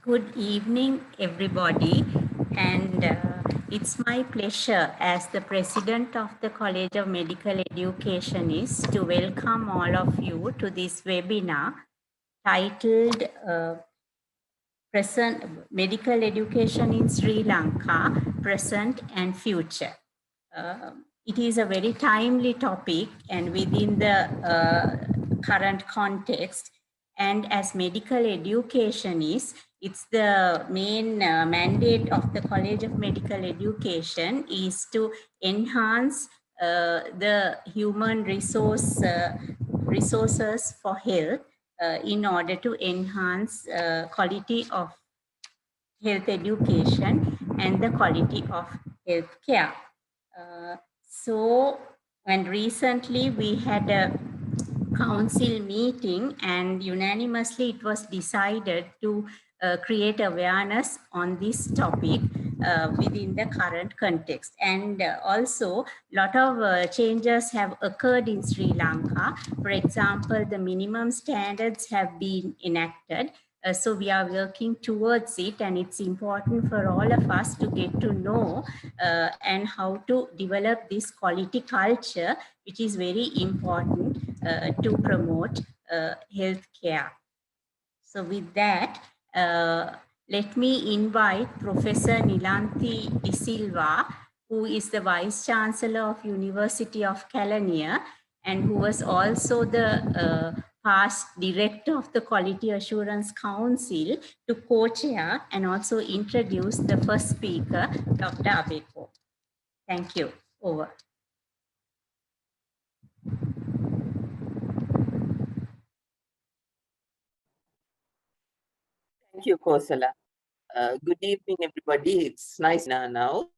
Good evening, everybody. And it's my pleasure as the president of the College of Medical Educationists to welcome all of you to this webinar titled Medical Education in Sri Lanka, Present and Future. It is a very timely topic and within the current context. And as medical educationists, it's the main mandate of the College of Medical Education is to enhance the human resources for health in order to enhance quality of health education and the quality of health care. And recently we had a council meeting and unanimously it was decided to create awareness on this topic within the current context. And also a lot of changes have occurred in Sri Lanka. For example, the minimum standards have been enacted. So we are working towards it, and it's important for all of us to get to know and how to develop this quality culture, which is very important to promote healthcare. So with that, let me invite Professor Nilanthi Silva, who is the Vice Chancellor of University of Kelaniya and who was also the past Director of the Quality Assurance Council, to co-chair and also introduce the first speaker, Dr. Abeykoon. Thank you. Over. Thank you, Kosala. Good evening, everybody. It's nice now.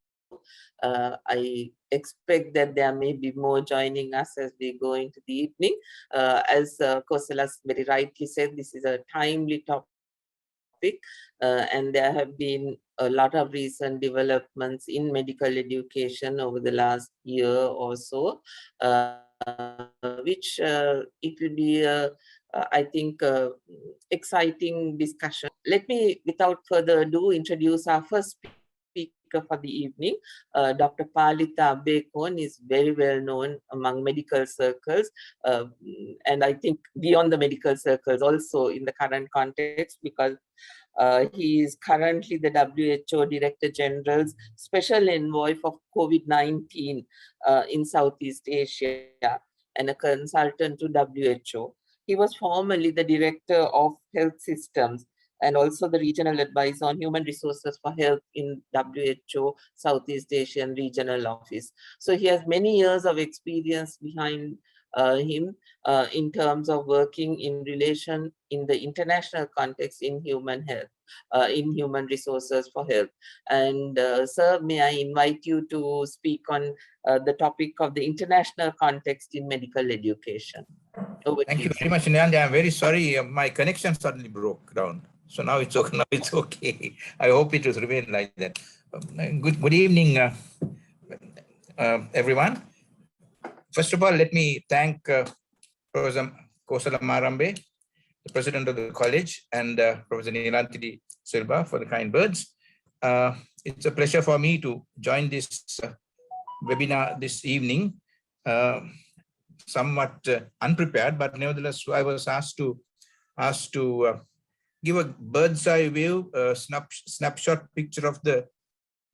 I expect that there may be more joining us as we go into the evening. As Kosala very rightly said, this is a timely topic, and there have been a lot of recent developments in medical education over the last year or so, which it will be I think, exciting discussion. Let me, without further ado, introduce our first speaker for the evening. Dr. Palitha Abeykoon is very well known among medical circles, and I think beyond the medical circles also in the current context, because he is currently the WHO Director General's Special Envoy for COVID-19 in Southeast Asia and a consultant to WHO. He was formerly the Director of Health Systems and also the Regional Advisor on Human Resources for Health in WHO Southeast Asian Regional Office. So he has many years of experience behind him in terms of working in relation in the international context in human health, in human resources for health. And sir, may I invite you to speak on the topic of the international context in medical education. Thank you very much, Nilanthi. I'm very sorry, my connection suddenly broke down. So now it's okay. Now it's okay. I hope it will remain like that. Good evening, everyone. First of all, let me thank Professor Kosala Marambe, the president of the college, and Professor Nilanthi Silva for the kind words. It's a pleasure for me to join this webinar this evening. Somewhat unprepared, but nevertheless, I was asked to give a bird's eye view, snapshot picture of the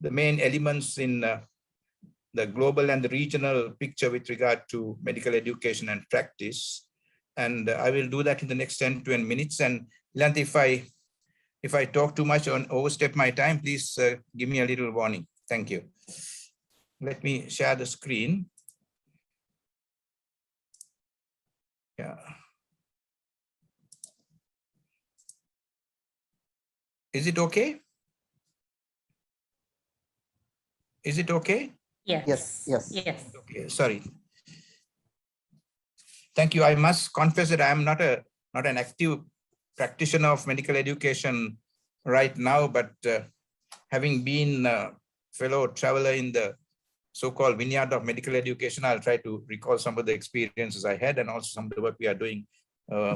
main elements in the global and the regional picture with regard to medical education and practice. And I will do that in the next 10-20 minutes. And Nilanthi, if I talk too much or overstep my time, please give me a little warning. Thank you. Let me share the screen. Yeah. Is it okay? Is it okay? Yes. Yes. Yes. Okay. Sorry. Thank you. I must confess that I am not an active practitioner of medical education right now, but having been a fellow traveler in the so-called vineyard of medical education, I'll try to recall some of the experiences I had and also some of the work we are doing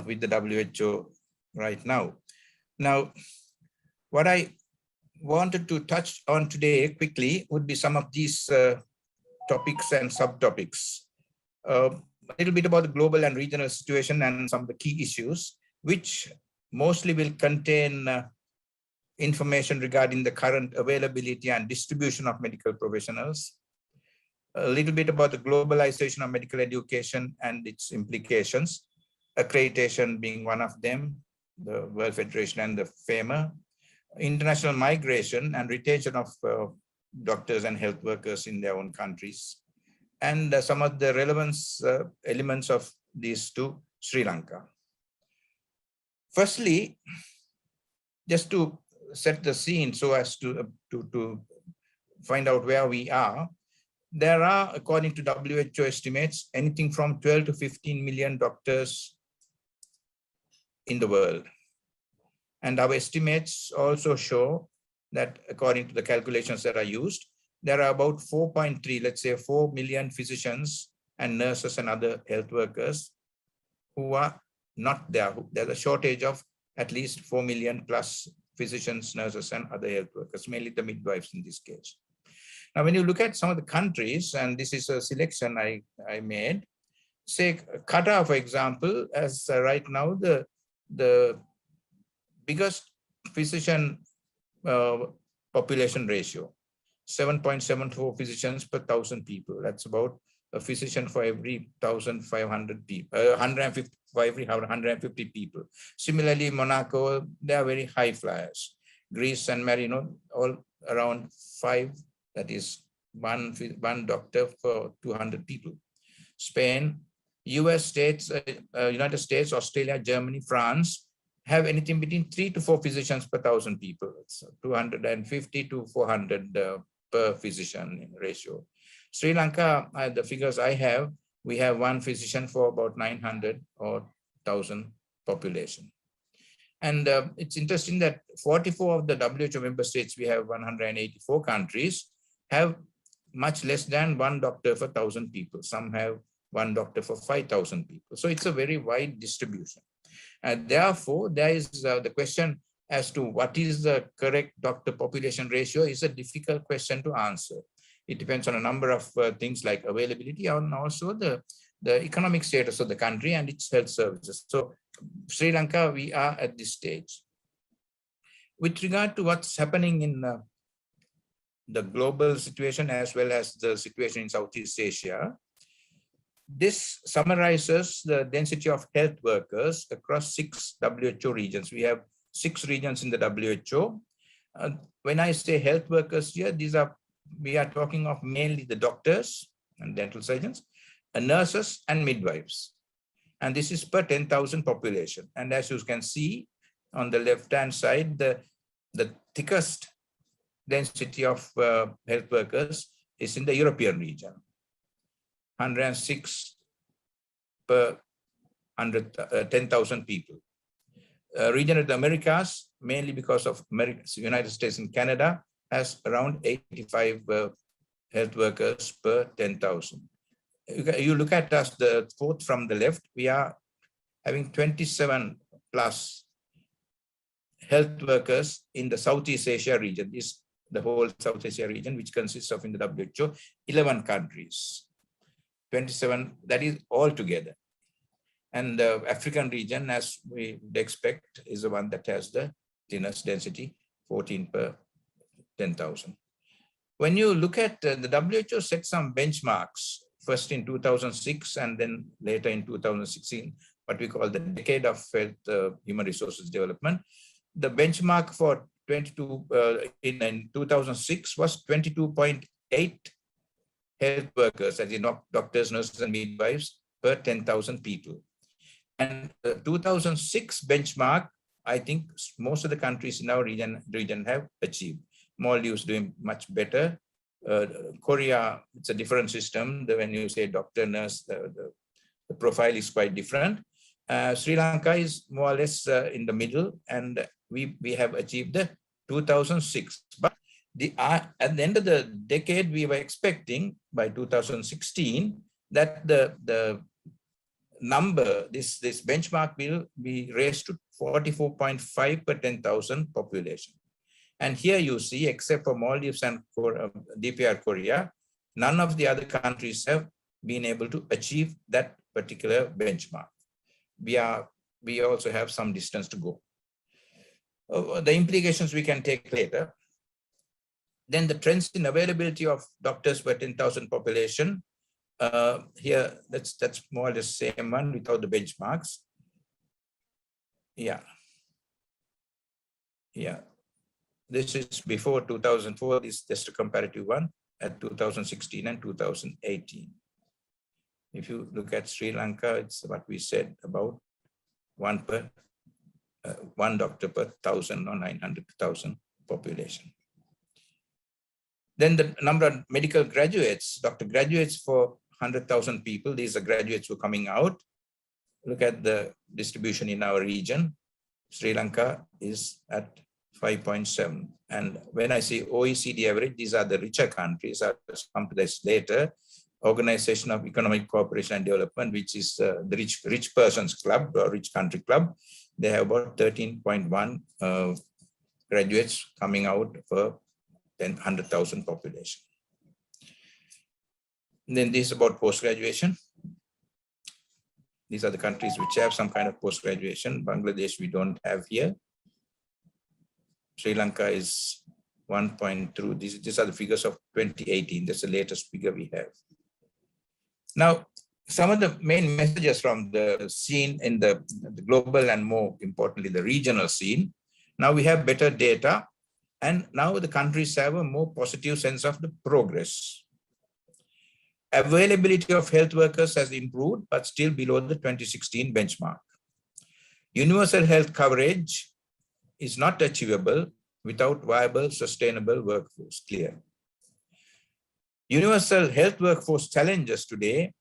with the WHO right now. Now, What I wanted to touch on today quickly would be some of these topics and subtopics. A little bit about the global and regional situation and some of the key issues, which mostly will contain information regarding the current availability and distribution of medical professionals. A little bit about the globalization of medical education and its implications, accreditation being one of them, the World Federation and the FAMA, international migration and retention of doctors and health workers in their own countries, and some of the relevance elements of these to Sri Lanka. Firstly, just to set the scene so as to find out where we are, there are, according to WHO estimates, anything from 12 to 15 million doctors in the world. And our estimates also show that, according to the calculations that are used, there are about 4.3, let's say 4 million physicians and nurses and other health workers who are not there. There's a shortage of at least 4 million plus physicians, nurses, and other health workers, mainly the midwives in this case. Now, when you look at some of the countries, and this is a selection I made, say Qatar, for example, as right now the biggest physician population ratio, 7.74 physicians per 1,000 people. That's about a physician for every 1,500 people, 150 for every 150 people. Similarly, Monaco, they are very high flyers. Greece and Marino, all around 5. That is one doctor for 200 people. Spain, US states, United States, Australia, Germany, France have anything between 3 to 4 physicians per 1,000 people. It's 250 to 400 per physician ratio. Sri Lanka, the figures I have, we have 1 physician for about 900 or 1,000 population. And it's interesting that 44 of the WHO member states, we have 184 countries, have much less than 1 doctor for 1,000 people. Some have 1 doctor for 5,000 people. So it's a very wide distribution. And therefore, there is the question as to what is the correct doctor population ratio is a difficult question to answer. It depends on a number of things like availability and also the economic status of the country and its health services. So Sri Lanka, we are at this stage. With regard to what's happening in the global situation as well as the situation in Southeast Asia, this summarizes the density of health workers across 6 WHO regions. We have 6 regions in the WHO. When I say health workers here, we are talking of mainly the doctors and dental surgeons, nurses and midwives. And this is per 10,000 population. And as you can see on the left-hand side, the thickest density of health workers is in the European region, 106 per 10,000 people. Region of the Americas, mainly because of United States and Canada, has around 85 health workers per 10,000. You look at us, the 4th from the left, we are having 27 plus health workers in the Southeast Asia region. This the whole South Asia region, which consists of, in the WHO, 11 countries. 27, that is all together. And the African region, as we would expect, is the one that has the thinnest density, 14 per 10,000. When you look at the WHO set some benchmarks, first in 2006 and then later in 2016, what we call the decade of health human resources development. The benchmark for in 2006 was 22.8 health workers, as in doctors, nurses, and midwives per 10,000 people. And the 2006 benchmark, I think most of the countries in our region have achieved. Maldives doing much better. Korea, it's a different system. When you say doctor, nurse, the profile is quite different. Sri Lanka is more or less in the middle, and we have achieved the 2006. But at the end of the decade, we were expecting by 2016 that the number, this benchmark will be raised to 44.5 per 10,000 population. And here you see, except for Maldives and DPR Korea, none of the other countries have been able to achieve that particular benchmark. We also have some distance to go. The implications we can take later. Then the trends in availability of doctors per 10,000 population. Here, that's more or less the same one without the benchmarks. Yeah. This is before 2004. This is just a comparative one at 2016 and 2018. If you look at Sri Lanka, it's what we said about one doctor per 1,000 or 900,000 population. Then the number of medical graduates, doctor graduates for 100,000 people. These are graduates who are coming out. Look at the distribution in our region. Sri Lanka is at 5.7. And when I say OECD average, these are the richer countries. I'll come to this later. Organization of Economic Cooperation and Development, which is the rich persons club or rich country club. They have about 13.1 graduates coming out for 100,000 population. And then this is about post-graduation. These are the countries which have some kind of post-graduation. Bangladesh, we don't have here. Sri Lanka is 1.2. These are the figures of 2018. That's the latest figure we have. Now, some of the main messages from the scene in the global and more importantly, the regional scene. Now we have better data, and now the countries have a more positive sense of the progress. Availability of health workers has improved, but still below the 2016 benchmark. Universal health coverage is not achievable without viable, sustainable workforce, clear. Universal health workforce challenges today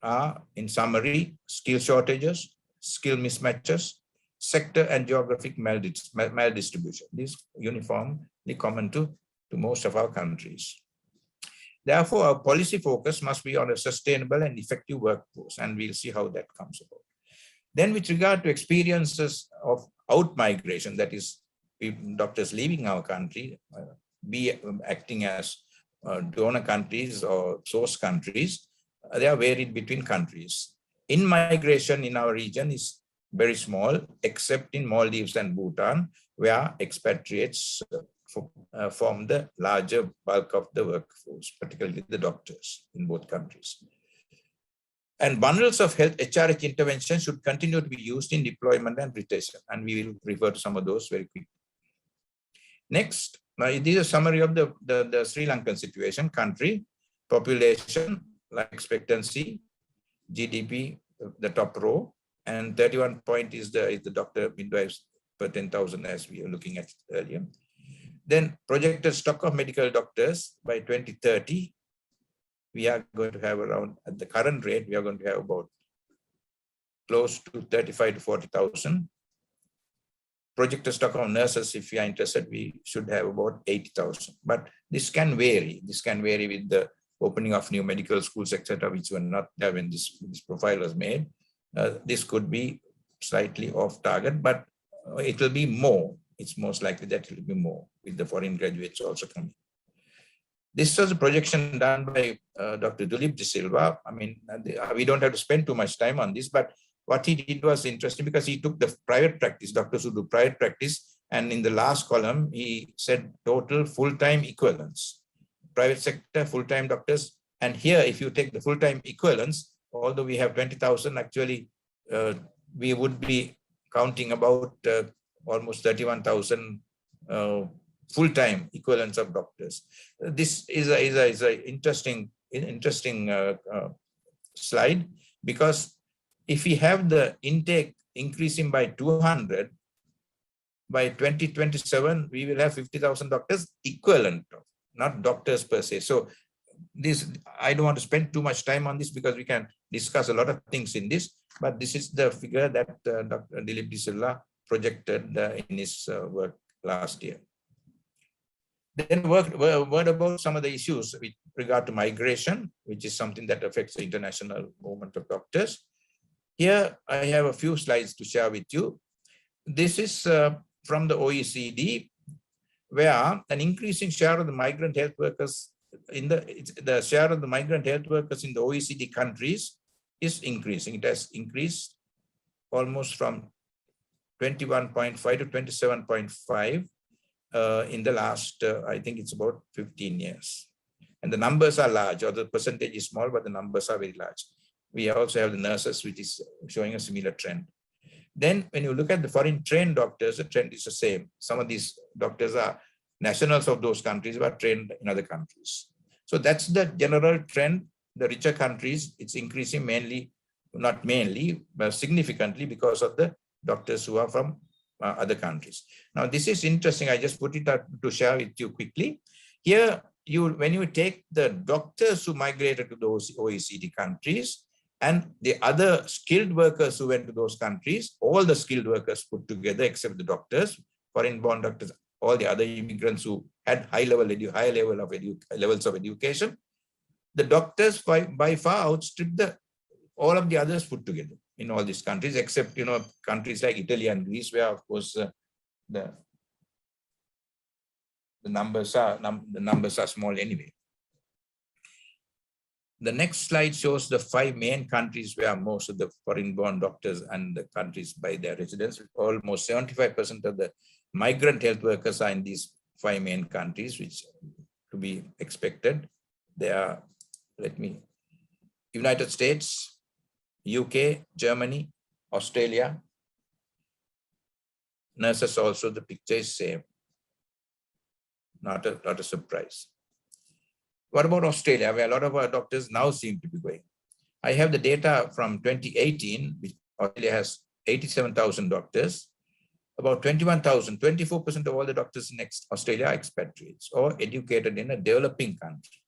are, in summary, skill shortages, skill mismatches, sector and geographic maldistribution. This is uniformly common to most of our countries. Therefore, our policy focus must be on a sustainable and effective workforce, and we'll see how that comes about. Then with regard to experiences of out-migration, that is, doctors leaving our country, be acting as donor countries or source countries, they are varied between countries. In-migration in our region is very small, except in Maldives and Bhutan, where expatriates form the larger bulk of the workforce, particularly the doctors in both countries. And bundles of health HRH intervention should continue to be used in deployment and retention, and we will refer to some of those very quickly. Next, this is a summary of the Sri Lankan situation, country, population, life expectancy, GDP, the top row, and 31 point is the doctor midwives per 10,000 as we were looking at earlier. Then projected stock of medical doctors by 2030, we are going to have around, at the current rate, we are going to have about close to 35 to 40,000. Projected stock of nurses, if you are interested, we should have about 80,000. But this can vary. This can vary with the opening of new medical schools, etc., which were not there when this profile was made. This could be slightly off target, but it will be more. It's most likely that it will be more with the foreign graduates also coming. This was a projection done by Dr. Dilip de Silva. I mean, we don't have to spend too much time on this, but what he did was interesting because he took the private practice, doctors who do private practice, and in the last column, he said total full-time equivalents. Private sector, full-time doctors. And here, if you take the full-time equivalents, although we have 20,000, actually, we would be counting about almost 31,000 full-time equivalents of doctors. This is an interesting slide, because if we have the intake increasing by 200, by 2027, we will have 50,000 doctors equivalent, not doctors per se. So this, I don't want to spend too much time on this because we can discuss a lot of things in this, but this is the figure that Dr. Dilip de Silva projected in his work last year. Then word about some of the issues with regard to migration, which is something that affects the international movement of doctors. Here, I have a few slides to share with you. This is from the OECD. where an increasing share of the migrant health workers the share of the migrant health workers in the OECD countries is increasing. It has increased almost from 21.5 to 27.5 in the last, I think it's about 15 years. And the numbers are large, or the percentage is small, but the numbers are very large. We also have the nurses, which is showing a similar trend. Then when you look at the foreign trained doctors, the trend is the same. Some of these doctors are nationals of those countries, but trained in other countries. So that's the general trend. The richer countries, it's increasing mainly, not mainly, but significantly because of the doctors who are from other countries. Now, this is interesting. I just put it out to share with you quickly. Here, when you take the doctors who migrated to those OECD countries and the other skilled workers who went to those countries, all the skilled workers put together, except the doctors, foreign-born doctors, all the other immigrants who had levels of education, the doctors by far outstripped all of the others put together in all these countries, except countries like Italy and Greece, where of course the numbers are small anyway. The next slide shows the 5 main countries where most of the foreign-born doctors and the countries by their residents. Almost 75% of the migrant health workers are in these 5 main countries, which to be expected. They are, United States, UK, Germany, Australia. Nurses also, the picture is same. Not a surprise. What about Australia, where a lot of our doctors now seem to be going? I have the data from 2018, which Australia has 87,000 doctors. About 21,000, 24% of all the doctors in Australia are expatriates or educated in a developing country.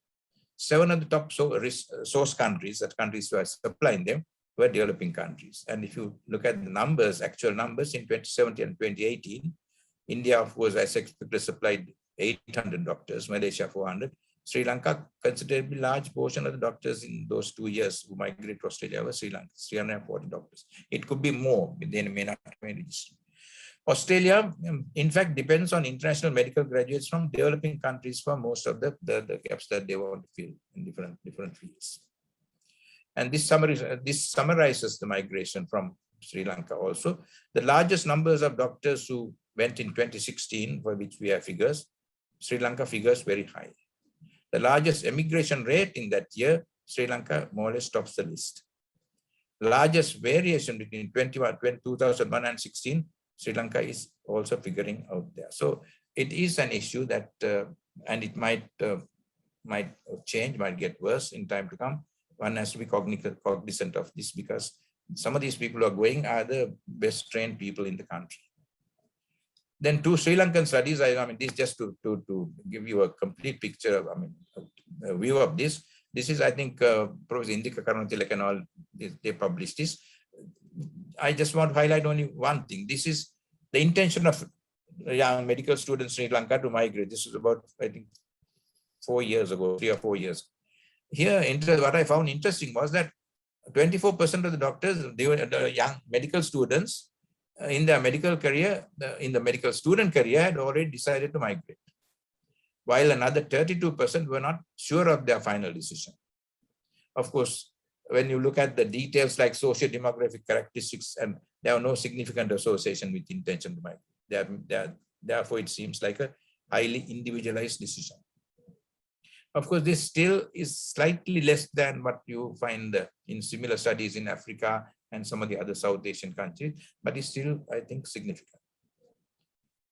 7 of the top source countries, that countries who are supplying them, were developing countries. And if you look at the numbers, actual numbers in 2017 and 2018, India, of course, as expected, supplied 800 doctors, Malaysia 400. Sri Lanka, considerably large portion of the doctors in those 2 years who migrated to Australia were Sri Lanka, 340 doctors. It could be more, but they may not be registered. Australia, in fact, depends on international medical graduates from developing countries for most of the gaps that they want to fill in different fields. And this summarizes the migration from Sri Lanka also. The largest numbers of doctors who went in 2016, for which we have figures, Sri Lanka figures very high. The largest emigration rate in that year, Sri Lanka more or less tops the list. Largest variation between 2001 and 16, Sri Lanka is also figuring out there. So it is an issue that, and it might change, might get worse in time to come. One has to be cognizant of this because some of these people who are going are the best trained people in the country. Then 2 Sri Lankan studies, I mean, this just to give you a complete picture of, a view of this. This is, I think, Prof. Indika, Karunatilake and all, they published this. I just want to highlight only one thing. This is the intention of young medical students in Sri Lanka to migrate. This is about, I think, 4 years ago, 3 or 4 years. Here, what I found interesting was that 24% of the doctors, they were the young medical students in their medical career, in the medical student career, had already decided to migrate, while another 32% were not sure of their final decision. Of course, when you look at the details like socio-demographic characteristics, and there are no significant association with intention to migrate. Therefore, it seems like a highly individualized decision. Of course, this still is slightly less than what you find in similar studies in Africa and some of the other South Asian countries, but it's still, I think, significant.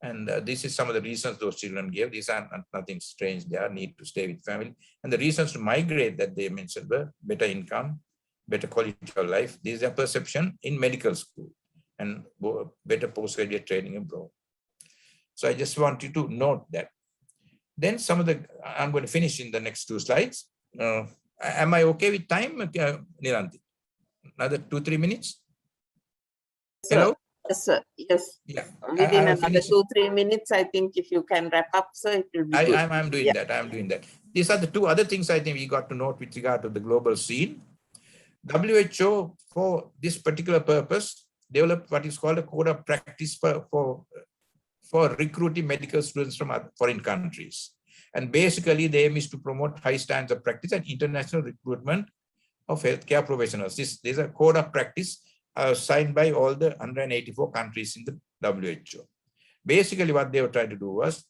And this is some of the reasons those children gave. These are nothing strange. They need to stay with family. And the reasons to migrate that they mentioned were better income, better quality of life. These are perception in medical school and better postgraduate training abroad. So I just want you to note that. Then I'm going to finish in the next 2 slides. Am I okay with time, Nilanthi? Another 2-3 minutes? Hello? Yes, sir. Yes. Yeah. Within another 2-3 minutes, I think if you can wrap up, sir, it will be good. I'm doing that. I'm doing that. These are the 2 other things I think we got to note with regard to the global scene. WHO, for this particular purpose, developed what is called a code of practice for for recruiting medical students from foreign countries. And basically, the aim is to promote high standards of practice and international recruitment of healthcare professionals. This is a code of practice signed by all the 184 countries in the WHO. Basically, what they were trying to do was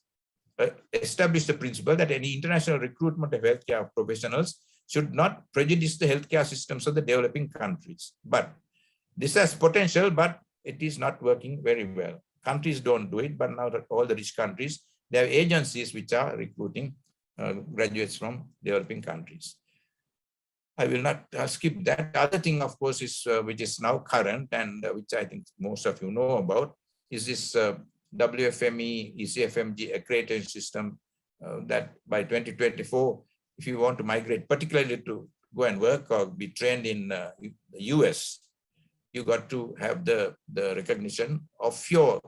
establish the principle that any international recruitment of healthcare professionals should not prejudice the healthcare systems of the developing countries. But this has potential, but it is not working very well. Countries don't do it, but now that all the rich countries, they have agencies which are recruiting graduates from developing countries. I will not skip that. The other thing, of course, is which is now current and which I think most of you know about, is this WFME, ECFMG accreditation system that by 2024, if you want to migrate, particularly to go and work or be trained in the US, you got to have the recognition of your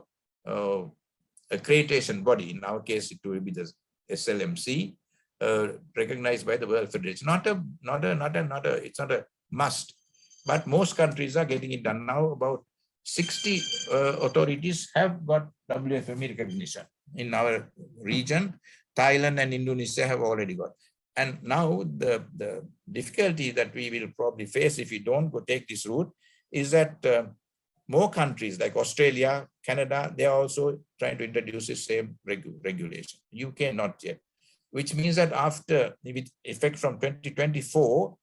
accreditation body. In our case, it will be the SLMC, recognized by the World Federation. It's not a must, but most countries are getting it done now. About 60 authorities have got WFME recognition in our region. Thailand and Indonesia have already got. And now the difficulty that we will probably face if we don't go take this route is that more countries like Australia, Canada, they are also trying to introduce the same regulation. UK not yet, which means that after, with effect from 2024,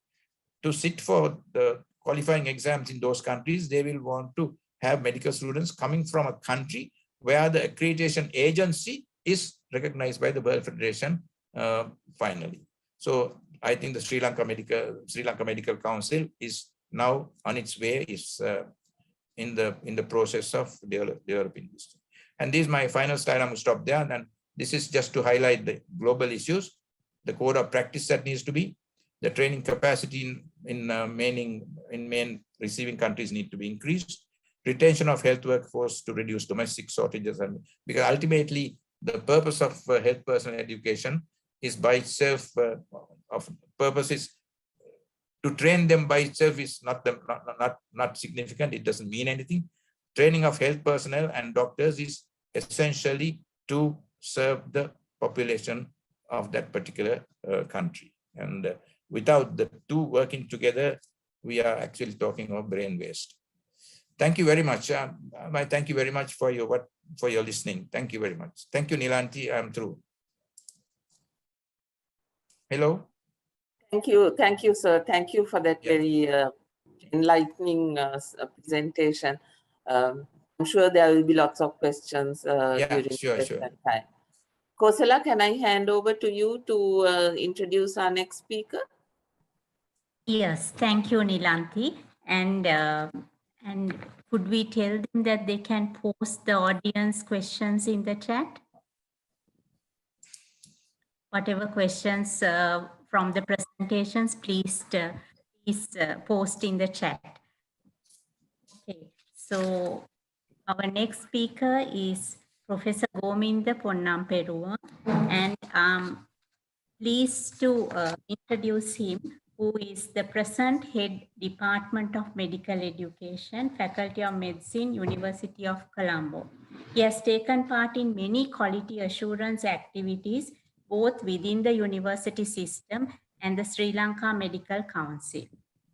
to sit for the qualifying exams in those countries, they will want to have medical students coming from a country where the accreditation agency is recognized by the World Federation finally. So I think the Sri Lanka Medical Council is now on its way, is in the process of developing this. And this is my final slide. I'm going to stop there. And this is just to highlight the global issues, the code of practice that needs to be, the training capacity in main receiving countries need to be increased, retention of health workforce to reduce domestic shortages, and because ultimately the purpose of health personnel education is by itself, to train them by itself is not significant. It doesn't mean anything. Training of health personnel and doctors is essentially to serve the population of that particular country. And without the two working together, we are actually talking of brain waste. Thank you very much. Thank you very much for your listening. Thank you very much. Thank you, Nilanthi. I'm through. Hello. Thank you, sir. Thank you for that very enlightening presentation. I'm sure there will be lots of questions during the time. Kosala, can I hand over to you to introduce our next speaker? Yes, thank you, Nilanthi. And could we tell them that they can post the audience questions in the chat? Whatever questions from the presentations, please post in the chat. Okay, so our next speaker is Professor Gominda Ponnamperuma, and I'm pleased to introduce him, who is the present head Department of Medical Education, Faculty of Medicine, University of Colombo. He has taken part in many quality assurance activities, both within the university system and the Sri Lanka Medical Council.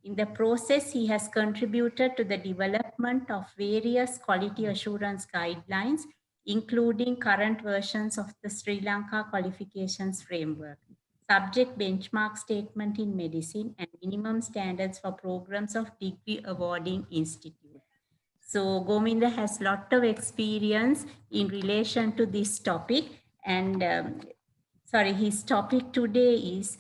In the process, he has contributed to the development of various quality assurance guidelines, including current versions of the Sri Lanka Qualifications Framework, subject benchmark statement in medicine, and minimum standards for programs of degree awarding institute. So Gominda has a lot of experience in relation to this topic, and his topic today is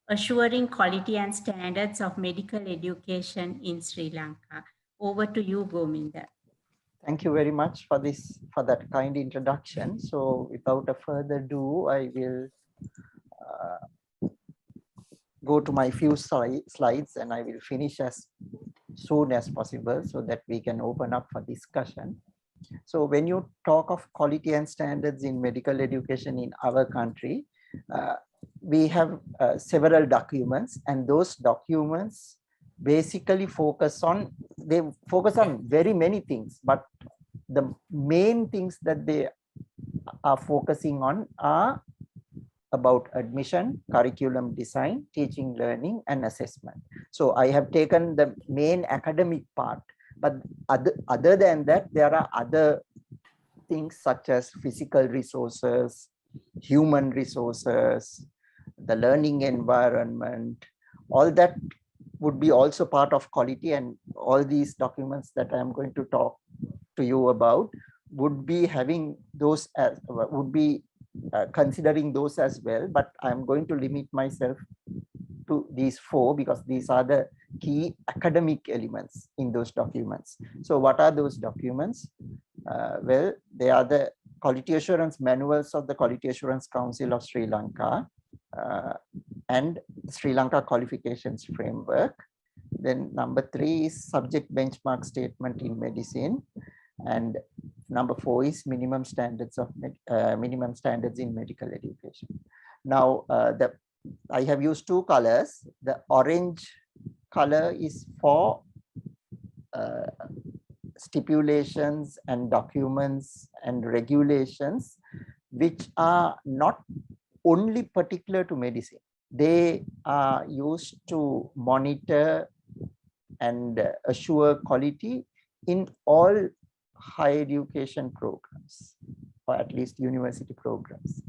assuring quality and standards of medical education in Sri Lanka. Over to you, Gominda. Thank you very much for that kind introduction. So without a further ado, I will go to my few slides, and I will finish as soon as possible so that we can open up for discussion. So when you talk of quality and standards in medical education in our country, we have several documents, and those documents basically focus on very many things, but the main things that they are focusing on are about admission, curriculum design, teaching, learning, and assessment. So I have taken the main academic part, but other than that, there are other things such as physical resources, human resources, the learning environment, all that would be also part of quality, and all these documents that I am going to talk to you about would be having those as would be considering those as well, but I'm going to limit myself to these 4 because these are the key academic elements in those documents. So what are those documents? Well, they are the quality assurance manuals of the Quality Assurance Council of Sri Lanka and Sri Lanka qualifications framework. Then number 3 is subject benchmark statement in medicine, and number 4 is minimum standards in medical education. Now I have used 2 colors. The orange color is for stipulations and documents and regulations which are not only particular to medicine. They are used to monitor and assure quality in all higher education programs, or at least university programs.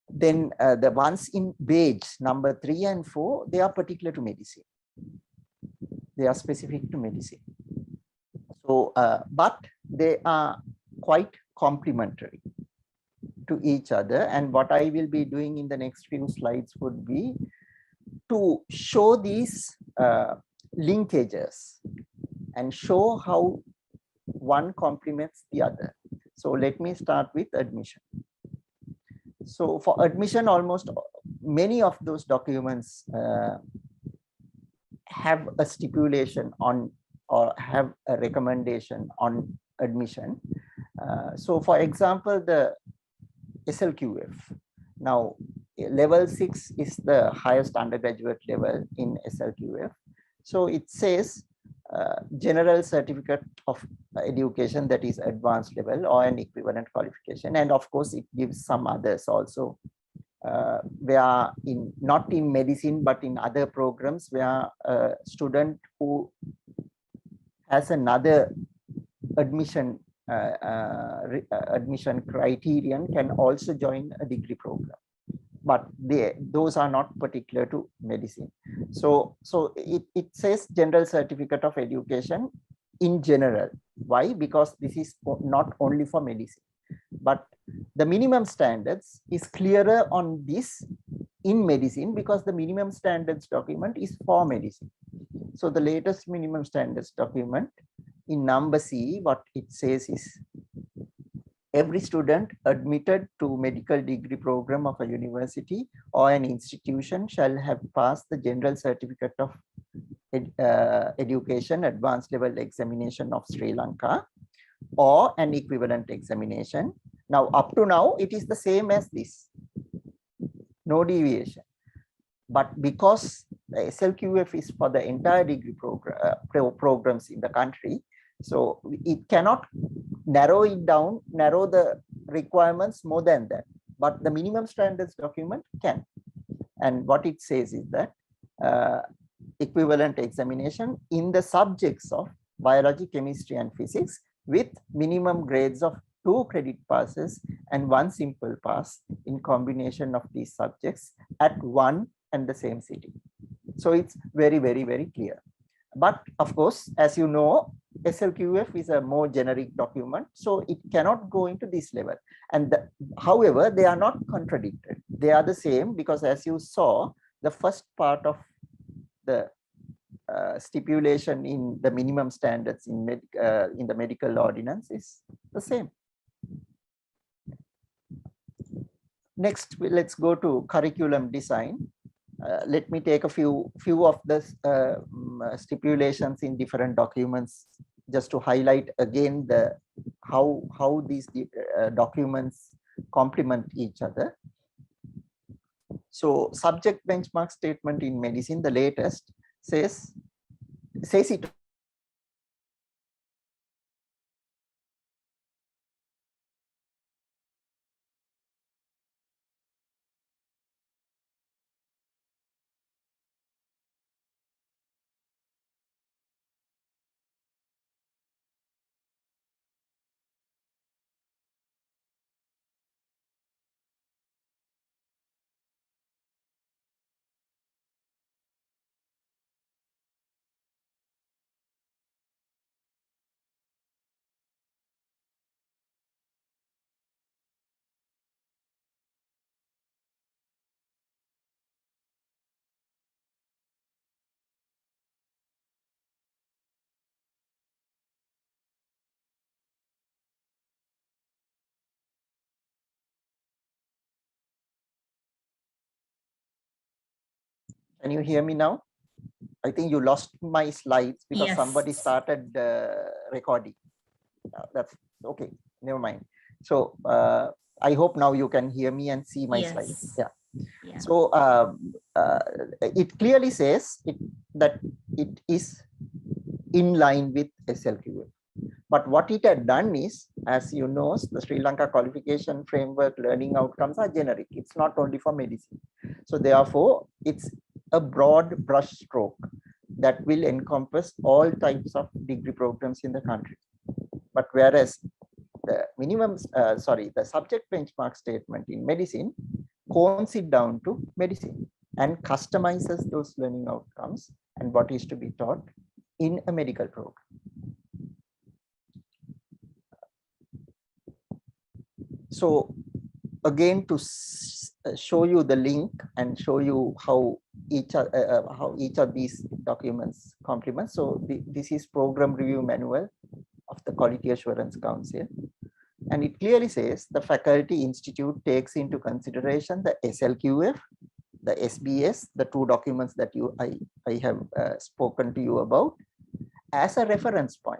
Then the ones in beige, number 3 and 4, they are particular to medicine. They are specific to medicine. So, but they are quite complementary to each other. And what I will be doing in the next few slides would be to show these linkages and show how one complements the other. So let me start with admission. So for admission, almost many of those documents have a stipulation on or have a recommendation on admission. So for example, the SLQF. Now, level 6 is the highest undergraduate level in SLQF. So it says general certificate of education, that is advanced level or an equivalent qualification. And of course, it gives some others also, where in not in medicine, but in other programs where a student who has another admission admission criterion can also join a degree program, but those are not particular to medicine. So it says general certificate of education in general. Why? Because this is not only for medicine, but the minimum standards is clearer on this in medicine because the minimum standards document is for medicine. So the latest minimum standards document in number C, what it says is every student admitted to medical degree program of a university or an institution shall have passed the general certificate of education advanced level examination of Sri Lanka or an equivalent examination. Now, up to now, it is the same as this, no deviation. But because the SLQF is for the entire degree programs in the country, so it cannot narrow it down, narrow the requirements more than that. But the minimum standards document can. And what it says is that equivalent examination in the subjects of biology, chemistry, and physics with minimum grades of 2 credit passes and 1 simple pass in combination of these subjects at one and the same sitting. So it's very, very, very clear. But of course, as you know, SLQF is a more generic document, so it cannot go into this level. And however, they are not contradicted. They are the same because as you saw, the first part of the stipulation in the minimum standards in the medical ordinance is the same. Next, let's go to curriculum design. Let me take a few of the stipulations in different documents just to highlight again the how these documents complement each other. So subject benchmark statement in medicine, the latest says it Can you hear me now? I think you lost my slides because Yes. somebody started recording. That's okay. Never mind. So I hope now you can hear me and see my slides. Yes. Yeah. So it clearly says that it is in line with SLQF. But what it had done is, as you know, the Sri Lanka qualification framework learning outcomes are generic. It's not only for medicine. So therefore, it's a broad brush stroke that will encompass all types of degree programs in the country. But whereas the minimum, the subject benchmark statement in medicine cones it down to medicine and customizes those learning outcomes and what is to be taught in a medical program. So again, to show you the link and show you how each of these documents complements. So this is program review manual of the Quality Assurance Council. And it clearly says the faculty institute takes into consideration the SLQF, the SBS, the two documents that I have spoken to you about as a reference point,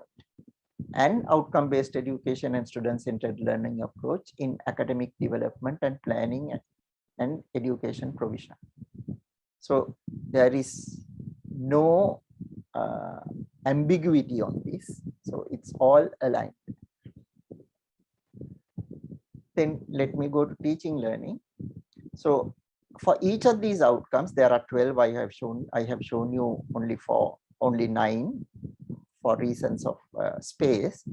and outcome-based education and student-centered learning approach in academic development and planning and education provision. So there is no ambiguity on this. So it's all aligned. Then let me go to teaching learning. So for each of these outcomes, there are 12. I have shown you only 9 for reasons of space.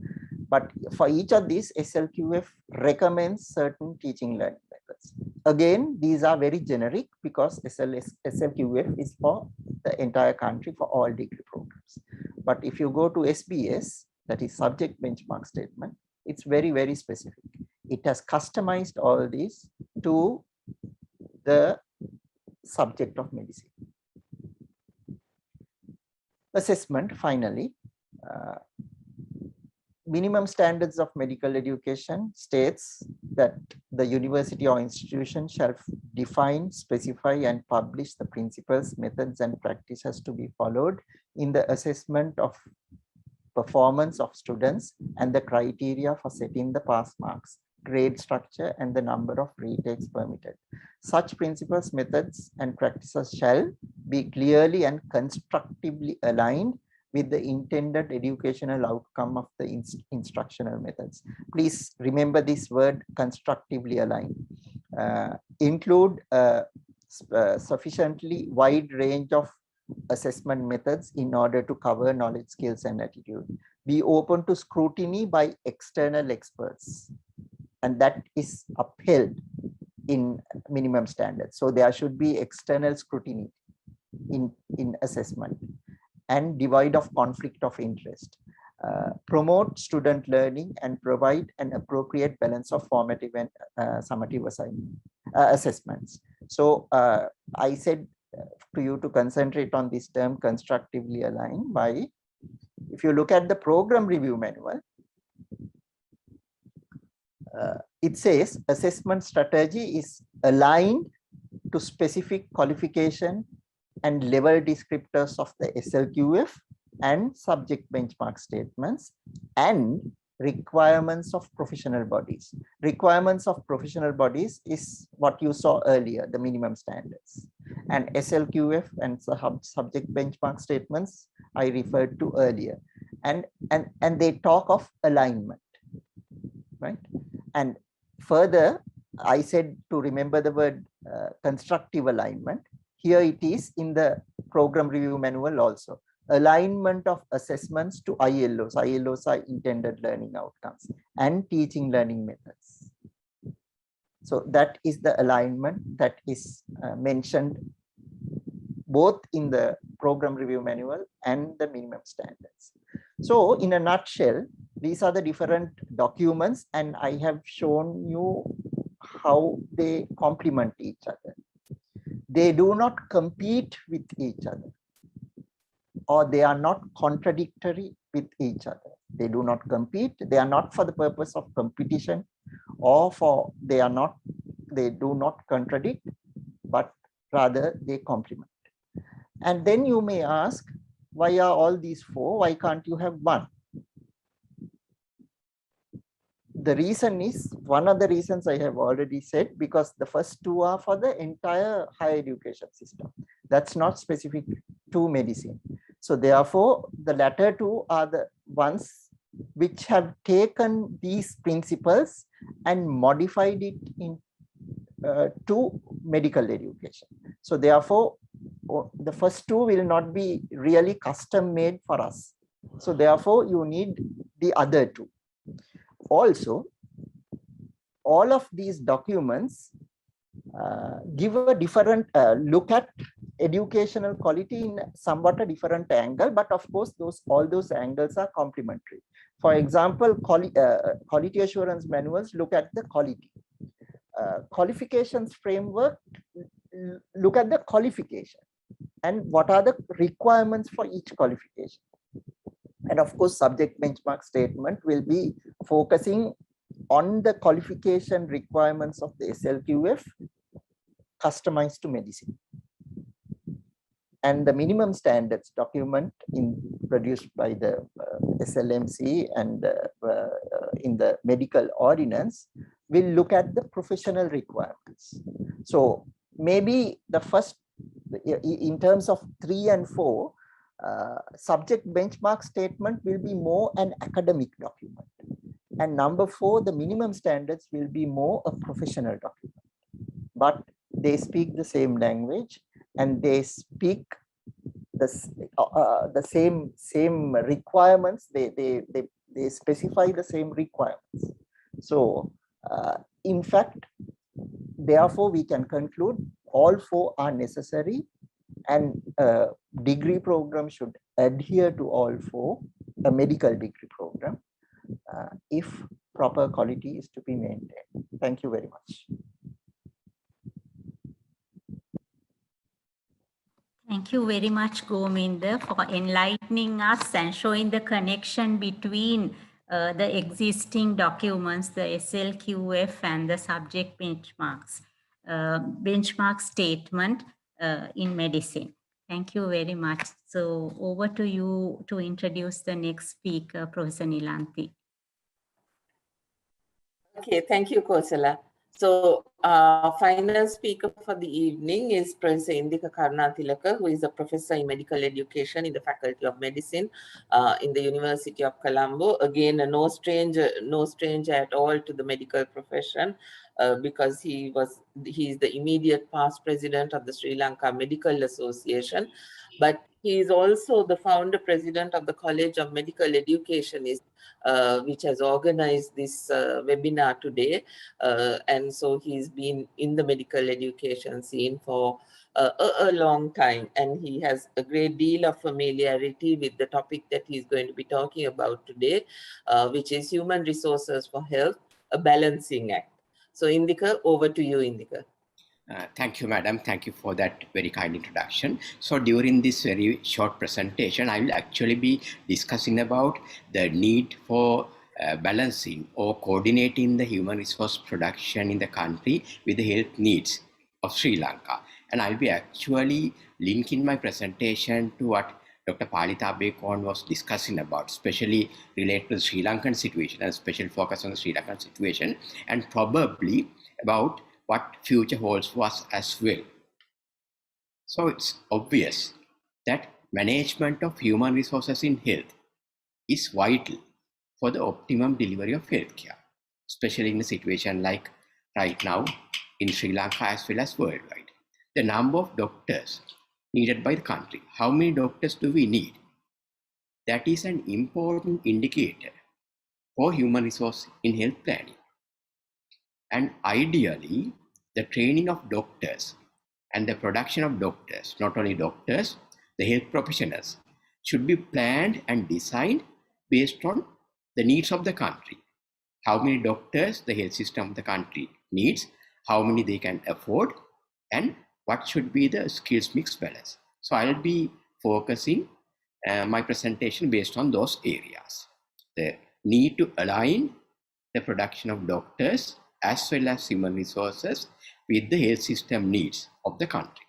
But for each of these, SLQF recommends certain teaching learning methods. Again, these are very generic because SLQF is for the entire country for all degree programs. But if you go to SBS, that is subject benchmark statement, it's very, very specific. It has customized all these to the subject of medicine. Assessment, finally. Minimum standards of medical education states that the university or institution shall define, specify, and publish the principles, methods, and practices to be followed in the assessment of performance of students and the criteria for setting the pass marks, grade structure, and the number of retakes permitted. Such principles, methods, and practices shall be clearly and constructively aligned with the intended educational outcome of the instructional methods. Please remember this word, constructively aligned. Include a sufficiently wide range of assessment methods in order to cover knowledge, skills, and attitude. Be open to scrutiny by external experts, and that is upheld in minimum standards. So there should be external scrutiny in assessment, and devoid of conflict of interest. Promote student learning and provide an appropriate balance of formative and summative assessments. So I said to you to concentrate on this term constructively aligned by, if you look at the program review manual, it says assessment strategy is aligned to specific qualification and level descriptors of the SLQF and subject benchmark statements and requirements of professional bodies. Requirements of professional bodies is what you saw earlier, the minimum standards. And SLQF and subject benchmark statements I referred to earlier. And they talk of alignment, right? And further, I said to remember the word constructive alignment. Here it is in the program review manual also. Alignment of assessments to ILOs. ILOs are intended learning outcomes and teaching learning methods. So that is the alignment that is mentioned both in the program review manual and the minimum standards. So in a nutshell, these are the different documents, and I have shown you how they complement each other. They do not compete with each other, or they are not contradictory with each other. They do not compete. They are not for the purpose of competition, or they do not contradict, but rather they complement. And then you may ask, why are all these 4? Why can't you have 1? The reason is, one of the reasons I have already said, because the first 2 are for the entire higher education system. That's not specific to medicine. So therefore, the latter 2 are the ones which have taken these principles and modified it in to medical education. So therefore, the first 2 will not be really custom made for us. So therefore, you need the other 2. Also, all of these documents give a different look at educational quality in somewhat a different angle, but of course all those angles are complementary. For example, quality assurance manuals look at the quality. Qualifications framework look at the qualification and what are the requirements for each qualification. And of course, subject benchmark statement will be focusing on the qualification requirements of the SLQF customized to medicine. And the minimum standards document produced by the SLMC and in the medical ordinance will look at the professional requirements. So maybe the first, in terms of 3 and 4, subject benchmark statement will be more an academic document. And number 4, the minimum standards will be more a professional document. But they speak the same language and they speak the same requirements. They specify the same requirements. So in fact, therefore, we can conclude all 4 are necessary, and a degree program should adhere to all 4, a medical degree program, if proper quality is to be maintained. Thank you very much. Thank you very much, Gominda, for enlightening us and showing the connection between the existing documents, the SLQF and the subject benchmarks, benchmark statement in medicine. Thank you very much. So over to you to introduce the next speaker, Professor Nilanthi. Okay, thank you, Kosala. So our final speaker for the evening is Professor Indika Karunatilake, who is a professor in medical education in the Faculty of Medicine in the University of Colombo. Again, no stranger at all to the medical profession because he is the immediate past president of the Sri Lanka Medical Association, but he is also the founder president of the College of Medical Educationists, which has organized this webinar today. And so he's been in the medical education scene for a long time, and he has a great deal of familiarity with the topic that he's going to be talking about today, which is human resources for health, a balancing act. So Indika, over to you, Indika. Thank you, madam. Thank you for that very kind introduction. So during this very short presentation, I will actually be discussing about the need for balancing or coordinating the human resource production in the country with the health needs of Sri Lanka. And I'll be actually linking my presentation to what Dr. Palitha Abeykoon was discussing about, especially related to the Sri Lankan situation, and special focus on the Sri Lankan situation, and probably about what future holds for us as well. So it's obvious that management of human resources in health is vital for the optimum delivery of healthcare, especially in a situation like right now in Sri Lanka as well as worldwide. The number of doctors needed by the country, how many doctors do we need? That is an important indicator for human resource in health planning. And ideally, the training of doctors and the production of doctors, not only doctors, the health professionals, should be planned and designed based on the needs of the country. How many doctors the health system of the country needs, how many they can afford, and what should be the skills mix balance. So I'll be focusing my presentation based on those areas. The need to align the production of doctors as well as human resources with the health system needs of the country.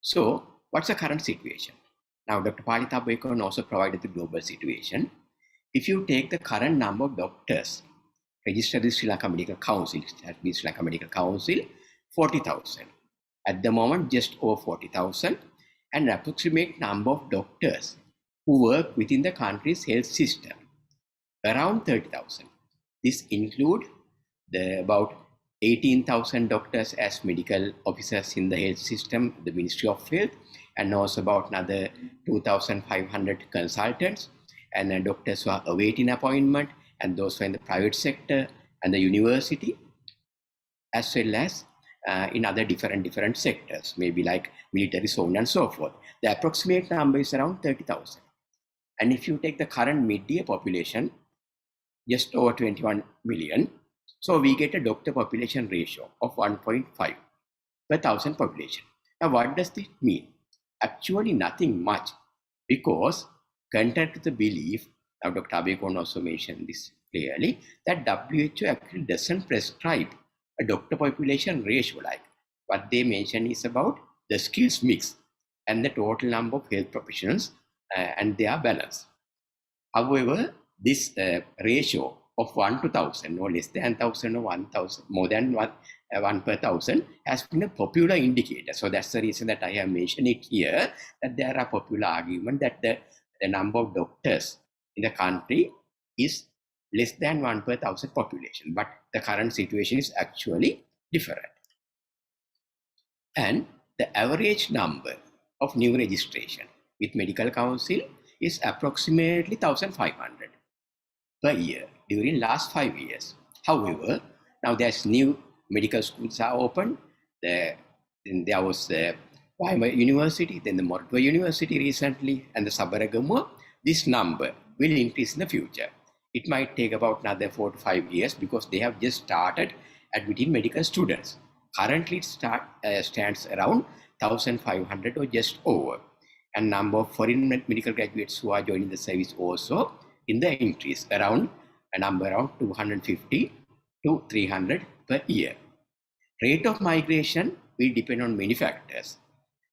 So what's the current situation? Now, Dr. Palitha Abeykoon also provided the global situation. If you take the current number of doctors registered with Sri Lanka Medical Council, Sri Lanka Medical Council, 40,000. At the moment, just over 40,000, and approximate number of doctors who work within the country's health system, around 30,000. This include about 18,000 doctors as medical officers in the health system, the Ministry of Health, and also about another 2,500 consultants and doctors who are awaiting appointment, and those who are in the private sector and the university, as well as in other different sectors, maybe like military, so on and so forth. The approximate number is around 30,000. And if you take the current mid-year population, just over 21 million, so we get a doctor population ratio of 1.5 per 1,000 population. Now, what does this mean? Actually, nothing much, because contrary to the belief, now Dr. Abeykoon also mentioned this clearly, that WHO actually doesn't prescribe a doctor population ratio. Like what they mention is about the skills mix and the total number of health professionals and their balance. However, this ratio of 1 to 1,000, or less than 1,000 or 1,000, more than 1 per 1,000 has been a popular indicator. So that's the reason that I have mentioned it here, that there are popular arguments that the number of doctors in the country is less than 1 per 1,000 population, but the current situation is actually different. And the average number of new registration with medical council is approximately 1,500 per year during last 5 years. However, now there's new medical schools are open. Then there was the Waima University, then the Moderator University recently, and the Sabaragama. This number will increase in the future. It might take about another 4 to 5 years, because they have just started admitting medical students. Currently, it stands around 1,500 or just over. And number of foreign medical graduates who are joining the service also in the increase, around a number around 250 to 300 per year. Rate of migration will depend on many factors.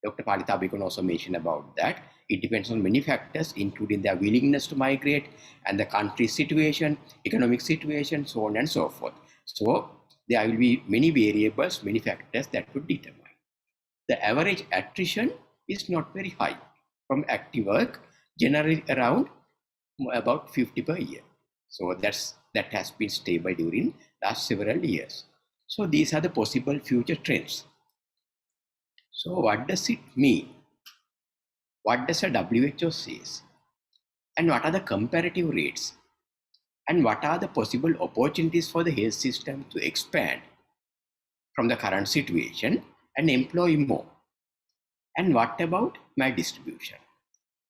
Dr. Palitha Abeykoon also mentioned about that. It depends on many factors, including their willingness to migrate and the country's situation, economic situation, so on and so forth. So there will be many variables, many factors that would determine. The average attrition is not very high from active work, generally around about 50 per year. So that has been stable during last several years. So these are the possible future trends. So what does it mean? What does a WHO says? And what are the comparative rates? And what are the possible opportunities for the health system to expand from the current situation and employ more? And what about maldistribution?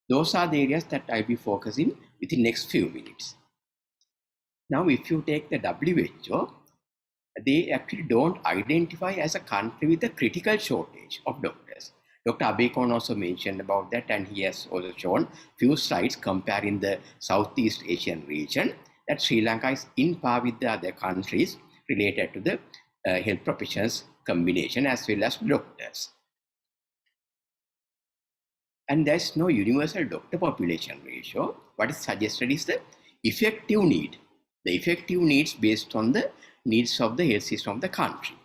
Those are the areas that I'll be focusing within the next few minutes. Now, if you take the WHO, they actually don't identify as a country with a critical shortage of doctors. Dr. Abeykoon also mentioned about that, and he has also shown few slides comparing the Southeast Asian region, that Sri Lanka is in par with the other countries related to the health professions combination as well as doctors. And there's no universal doctor population ratio. What is suggested is the effective need. The effective needs based on the needs of the health system of the country.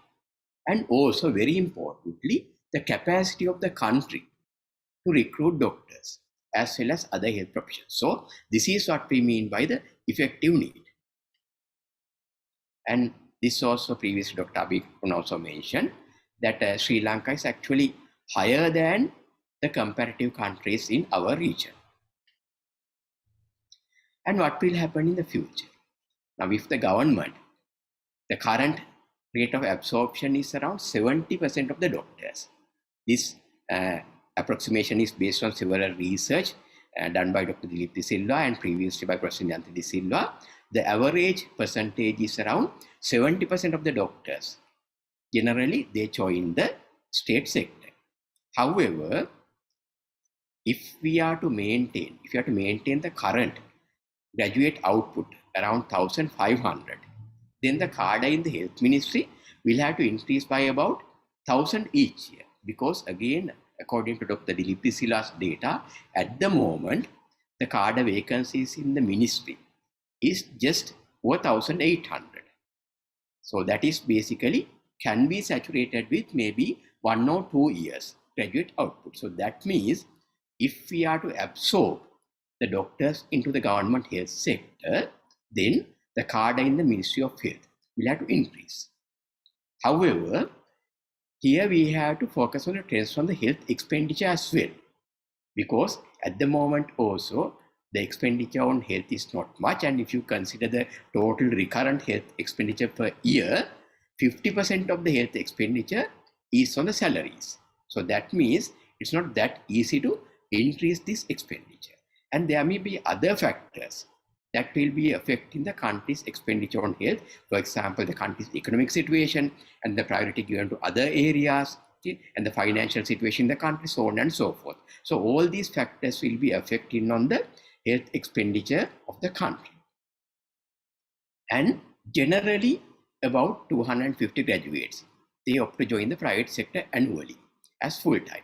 And also, very importantly, the capacity of the country to recruit doctors as well as other health professions. So this is what we mean by the effective need. And this also previously Dr. Abeykoon also mentioned that Sri Lanka is actually higher than the comparative countries in our region. And what will happen in the future? Now, if the government, the current rate of absorption is around 70% of the doctors. This approximation is based on several research done by Dr. Nilanthi Silva and previously by Prof. Nilanthi Silva. The average percentage is around 70% of the doctors. Generally, they join the state sector. However, if we are to maintain the current graduate output around 1,500, then the cadre in the health ministry will have to increase by about 1,000 each year, because again, according to Dr. Nilanthi Silva's data, at the moment, the cadre vacancies in the ministry is just 4,800. So that is basically can be saturated with maybe 1 or 2 years graduate output. So that means if we are to absorb the doctors into the government health sector, then the cadre in the Ministry of Health will have to increase. However, here we have to focus on the trends from the health expenditure as well, because at the moment also the expenditure on health is not much, and if you consider the total recurrent health expenditure per year, 50% of the health expenditure is on the salaries. So that means it's not that easy to increase this expenditure, and there may be other factors that will be affecting the country's expenditure on health. For example, the country's economic situation and the priority given to other areas, okay, and the financial situation in the country, so on and so forth. So all these factors will be affecting on the health expenditure of the country. And generally, about 250 graduates, they opt to join the private sector annually as full-time,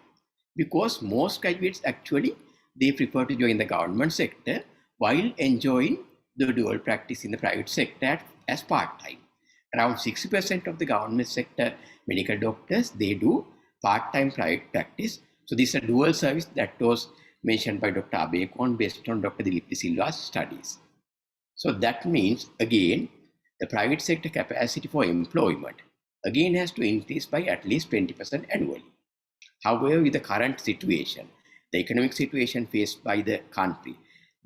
because most graduates actually, they prefer to join the government sector while enjoying the dual practice in the private sector as part-time. Around 60% of the government sector medical doctors, they do part-time private practice. So this is a dual service that was mentioned by Dr. Abeykoon based on Dr. Nilanthi Silva's studies. So that means, again, the private sector capacity for employment, again, has to increase by at least 20% annually. However, with the current situation, the economic situation faced by the country,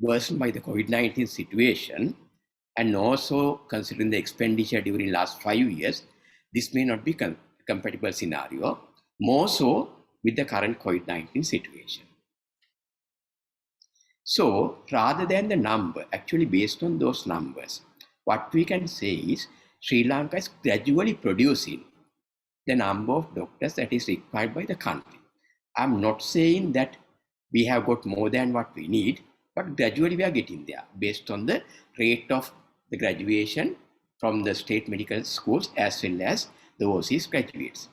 worsened by the COVID-19 situation, and also considering the expenditure during last 5 years, this may not be a compatible scenario, more so with the current COVID-19 situation. So rather than the number, actually based on those numbers, what we can say is Sri Lanka is gradually producing the number of doctors that is required by the country. I'm not saying that we have got more than what we need, but gradually we are getting there based on the rate of the graduation from the state medical schools as well as the overseas graduates.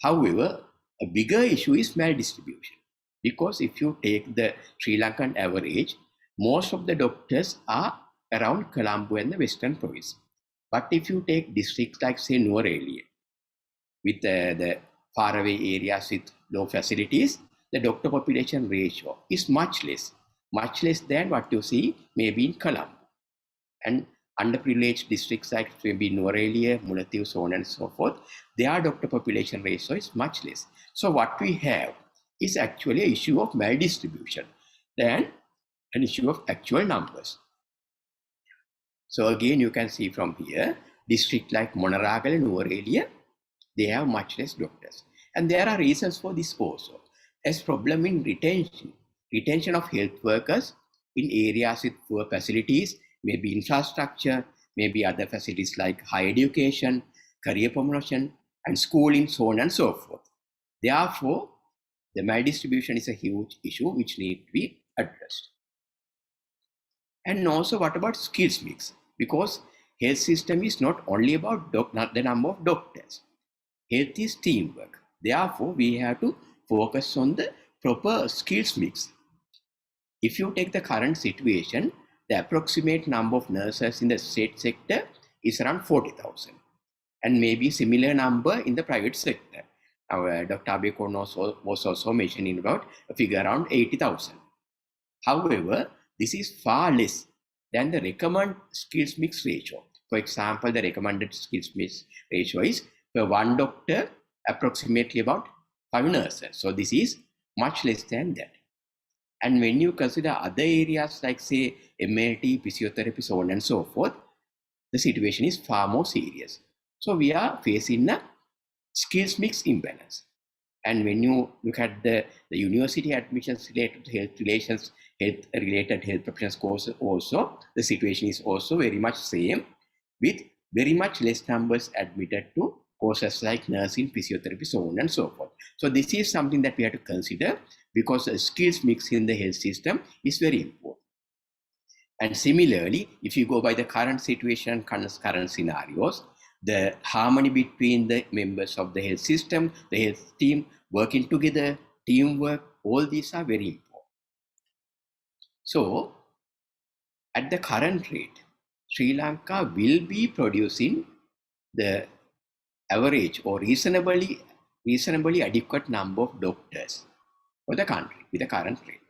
However, a bigger issue is maldistribution, because if you take the Sri Lankan average, most of the doctors are around Colombo and the Western Province. But if you take districts like, say, Nuwara with the faraway areas with low facilities, the doctor population ratio is much less than what you see maybe in Colombo. And underprivileged districts like maybe Nuwara, Mullaitivu, so on and so forth, their doctor population ratio is much less. So what we have is actually an issue of maldistribution than an issue of actual numbers. So again, you can see from here, district like Monaragal and Nuwara, they have much less doctors. And there are reasons for this also. There's problem in retention of health workers in areas with poor facilities, maybe infrastructure, maybe other facilities like higher education, career promotion, and schooling, so on and so forth. Therefore, the maldistribution is a huge issue which needs to be addressed. And also, what about skills mix? Because health system is not only about the number of doctors. Health is teamwork. Therefore, we have to focus on the proper skills mix. If you take the current situation, the approximate number of nurses in the state sector is around 40,000, and maybe similar number in the private sector. Dr. Abeykoon was also mentioning about a figure around 80,000. However, this is far less than the recommended skills mix ratio. For example, the recommended skills mix ratio is for one doctor, approximately about 5 nurses. So this is much less than that. And when you consider other areas like, say, MLT, physiotherapy, so on and so forth, the situation is far more serious. So we are facing a skills mix imbalance. And when you look at the university admissions related to health-related health professions courses also, the situation is also very much same, with very much less numbers admitted to courses like nursing, physiotherapy, so on and so forth. So this is something that we have to consider, because the skills mix in the health system is very important. And similarly, if you go by the current situation, current scenarios, the harmony between the members of the health system, the health team working together, teamwork, all these are very important. So, at the current rate, Sri Lanka will be producing the average or reasonably adequate number of doctors for the country with the current rate.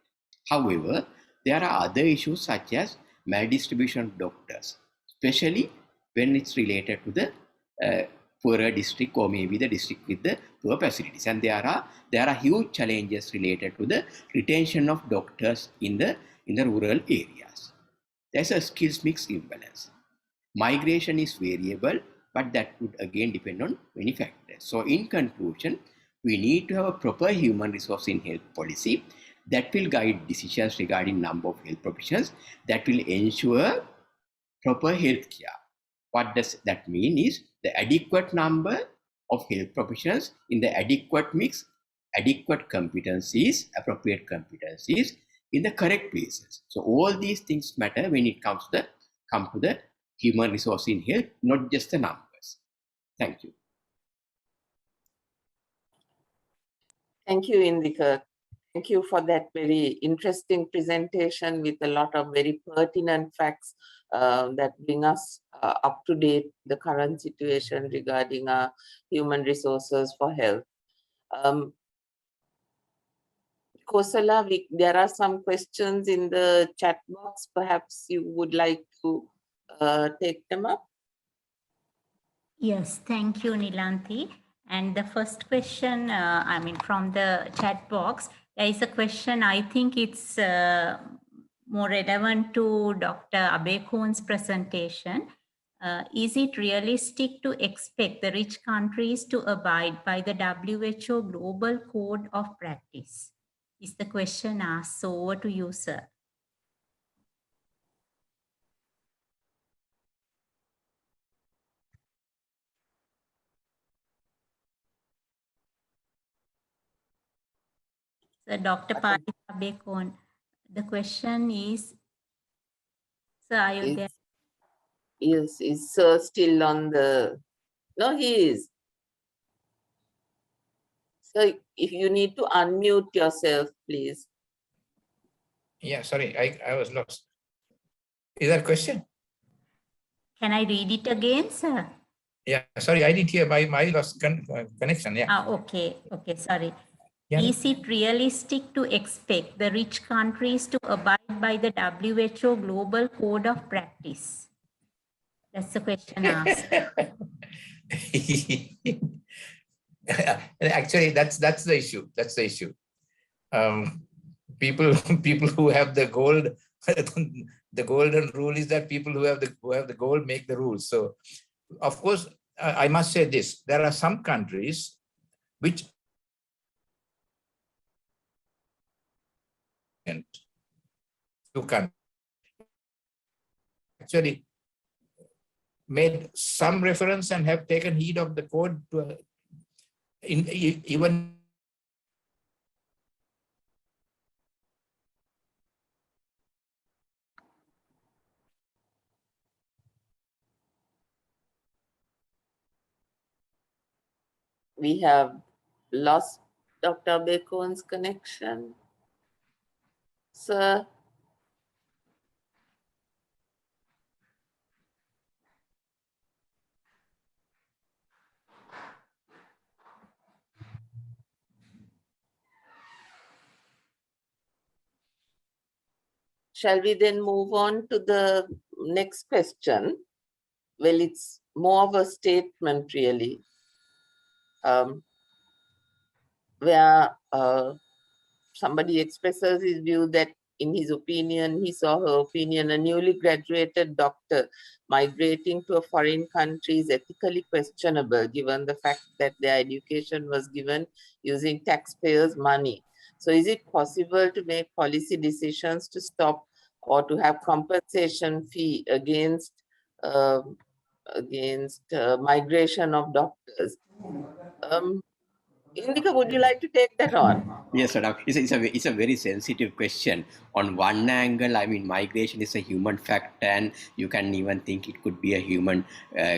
However, there are other issues such as maldistribution of doctors, especially when it's related to the poorer district or maybe the district with the poor facilities. And there are huge challenges related to the retention of doctors in the rural areas. There's a skills mix imbalance. Migration is variable, but that would again depend on many factors. So in conclusion, we need to have a proper human resource in health policy that will guide decisions regarding number of health professionals, that will ensure proper health care. What does that mean is the adequate number of health professionals in the adequate mix, adequate competencies, appropriate competencies in the correct places. So all these things matter when it comes to the human resource in health, not just the numbers. Thank you. Thank you, Indika. Thank you for that very interesting presentation with a lot of very pertinent facts that bring us up to date the current situation regarding our human resources for health. Kosala, there are some questions in the chat box. Perhaps you would like to take them up? Yes, thank you, Nilanthi. And the first question, from the chat box, there is a question, I think it's more relevant to Dr. Abeykoon's presentation. Is it realistic to expect the rich countries to abide by the WHO Global Code of Practice? Is the question asked. So over to you, sir. So Dr. Palitha Abeykoon, the question is, sir, are you there? Yes, is Sir still on the... No, he is. So if you need to unmute yourself, please. Yeah, sorry, I was lost. Is that a question? Can I read it again, sir? Yeah, sorry, I didn't hear my lost connection. Yeah. Okay, sorry. Yeah. Is it realistic to expect the rich countries to abide by the WHO Global Code of Practice? That's the question asked. Actually, that's the issue. That's the issue. People who have the gold, the golden rule is that people who have the gold make the rules. So, of course, I must say this: there are some countries which actually made some reference and have taken heed of the code to even We have lost Dr. Abeykoon's connection. Sir, shall we then move on to the next question? Well, it's more of a statement, really, where somebody expresses his view that, in his opinion, his or her opinion, a newly graduated doctor migrating to a foreign country is ethically questionable, given the fact that their education was given using taxpayers' money. So is it possible to make policy decisions to stop or to have compensation fee against migration of doctors? Indika, would you like to take that on? Yes, sir. It's a very sensitive question. On one angle, I mean, migration is a human fact, and you can even think it could be a human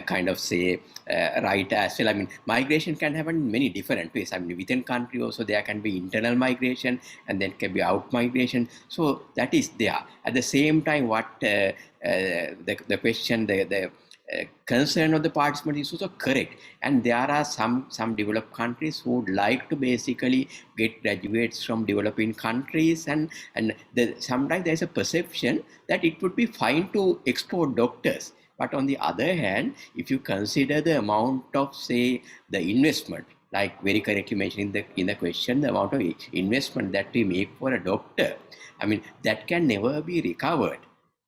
kind of say right as well. I mean, migration can happen in many different ways. I mean, within country also there can be internal migration, and then can be out migration. So that is there. At the same time, what the question, the concern of the participant is also correct, and there are some developed countries who would like to basically get graduates from developing countries, and sometimes there is a perception that it would be fine to export doctors. But on the other hand, if you consider the amount of, say, the investment, like very correctly mentioned in the question, the amount of investment that we make for a doctor, I mean, that can never be recovered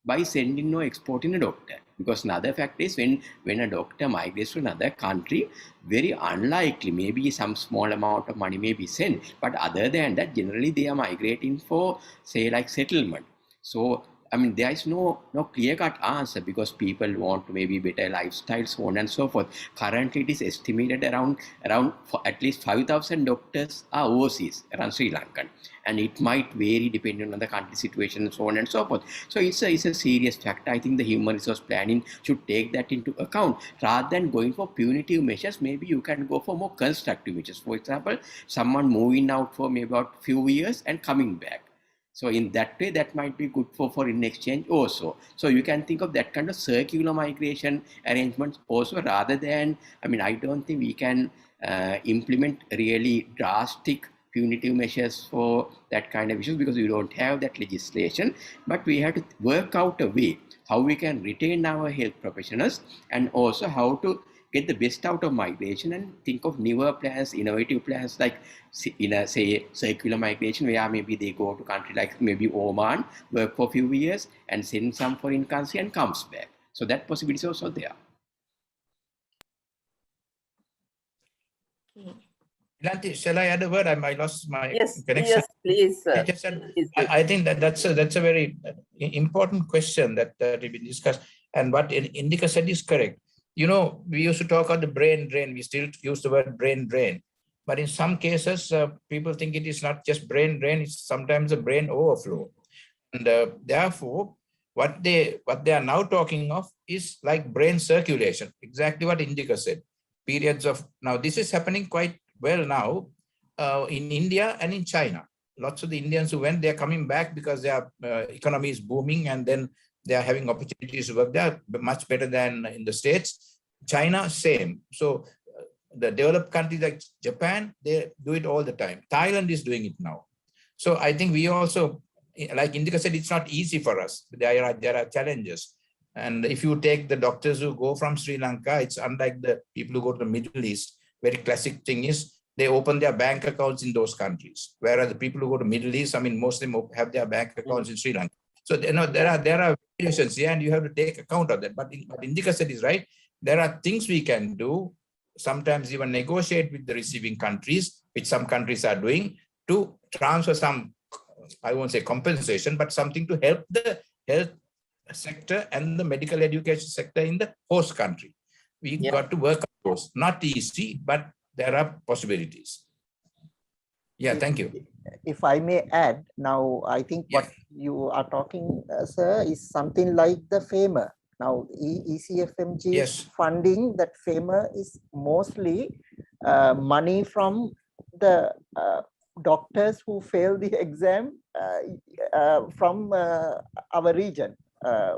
by sending or exporting a doctor. Because another fact is when a doctor migrates to another country, very unlikely, maybe some small amount of money may be sent, but other than that, generally they are migrating for, say, like settlement. So I mean, there is no clear-cut answer, because people want maybe better lifestyle, so on and so forth. Currently, it is estimated around for at least 5,000 doctors are overseas around Sri Lankan, and it might vary depending on the country situation and so on and so forth. So it's a serious factor. I think the human resource planning should take that into account rather than going for punitive measures. Maybe you can go for more constructive measures. For example, someone moving out for maybe about few years and coming back. So in that way, that might be good for foreign exchange also. So you can think of that kind of circular migration arrangements also, rather than, I mean, I don't think we can implement really drastic punitive measures for that kind of issues, because we don't have that legislation. But we have to work out a way how we can retain our health professionals, and also how to get the best out of migration, and think of newer plans, innovative plans, like in a, say, circular migration, where maybe they go to country like maybe Oman, work for a few years and send some foreign currency and comes back. So that possibility is also there. Okay. Nilanthi, shall I add a word? I lost my Yes, connection. yes, please. I think that's a very important question that we discussed, and what Indika said is correct. You know, we used to talk about the brain drain. We still use the word brain drain, but in some cases, people think it is not just brain drain; it's sometimes a brain overflow, and therefore, what they are now talking of is like brain circulation. Exactly what Indika said. Periods of, now this is happening quite well now in India and in China. Lots of the Indians who went, they're coming back because their economy is booming, and then they are having opportunities to work there much better than in the States. China, same. So the developed countries like Japan, they do it all the time. Thailand is doing it now. So I think we also, like Indika said, it's not easy for us. There are challenges. And if you take the doctors who go from Sri Lanka, it's unlike the people who go to the Middle East. Very classic thing is they open their bank accounts in those countries. Whereas the people who go to Middle East, I mean, most of them have their bank accounts in Sri Lanka. So you know, there are variations here, and you have to take account of that. But what Indika said is right. There are things we can do, sometimes even negotiate with the receiving countries, which some countries are doing, to transfer some, I won't say compensation, but something to help the health sector and the medical education sector in the host country. We got to work on those. Not easy, but there are possibilities. Yeah, thank you. If I may add, now I think what you are talking, sir, is something like the FAMER. Now, ECFMG funding, that FAMER is mostly money from the doctors who fail the exam from our region,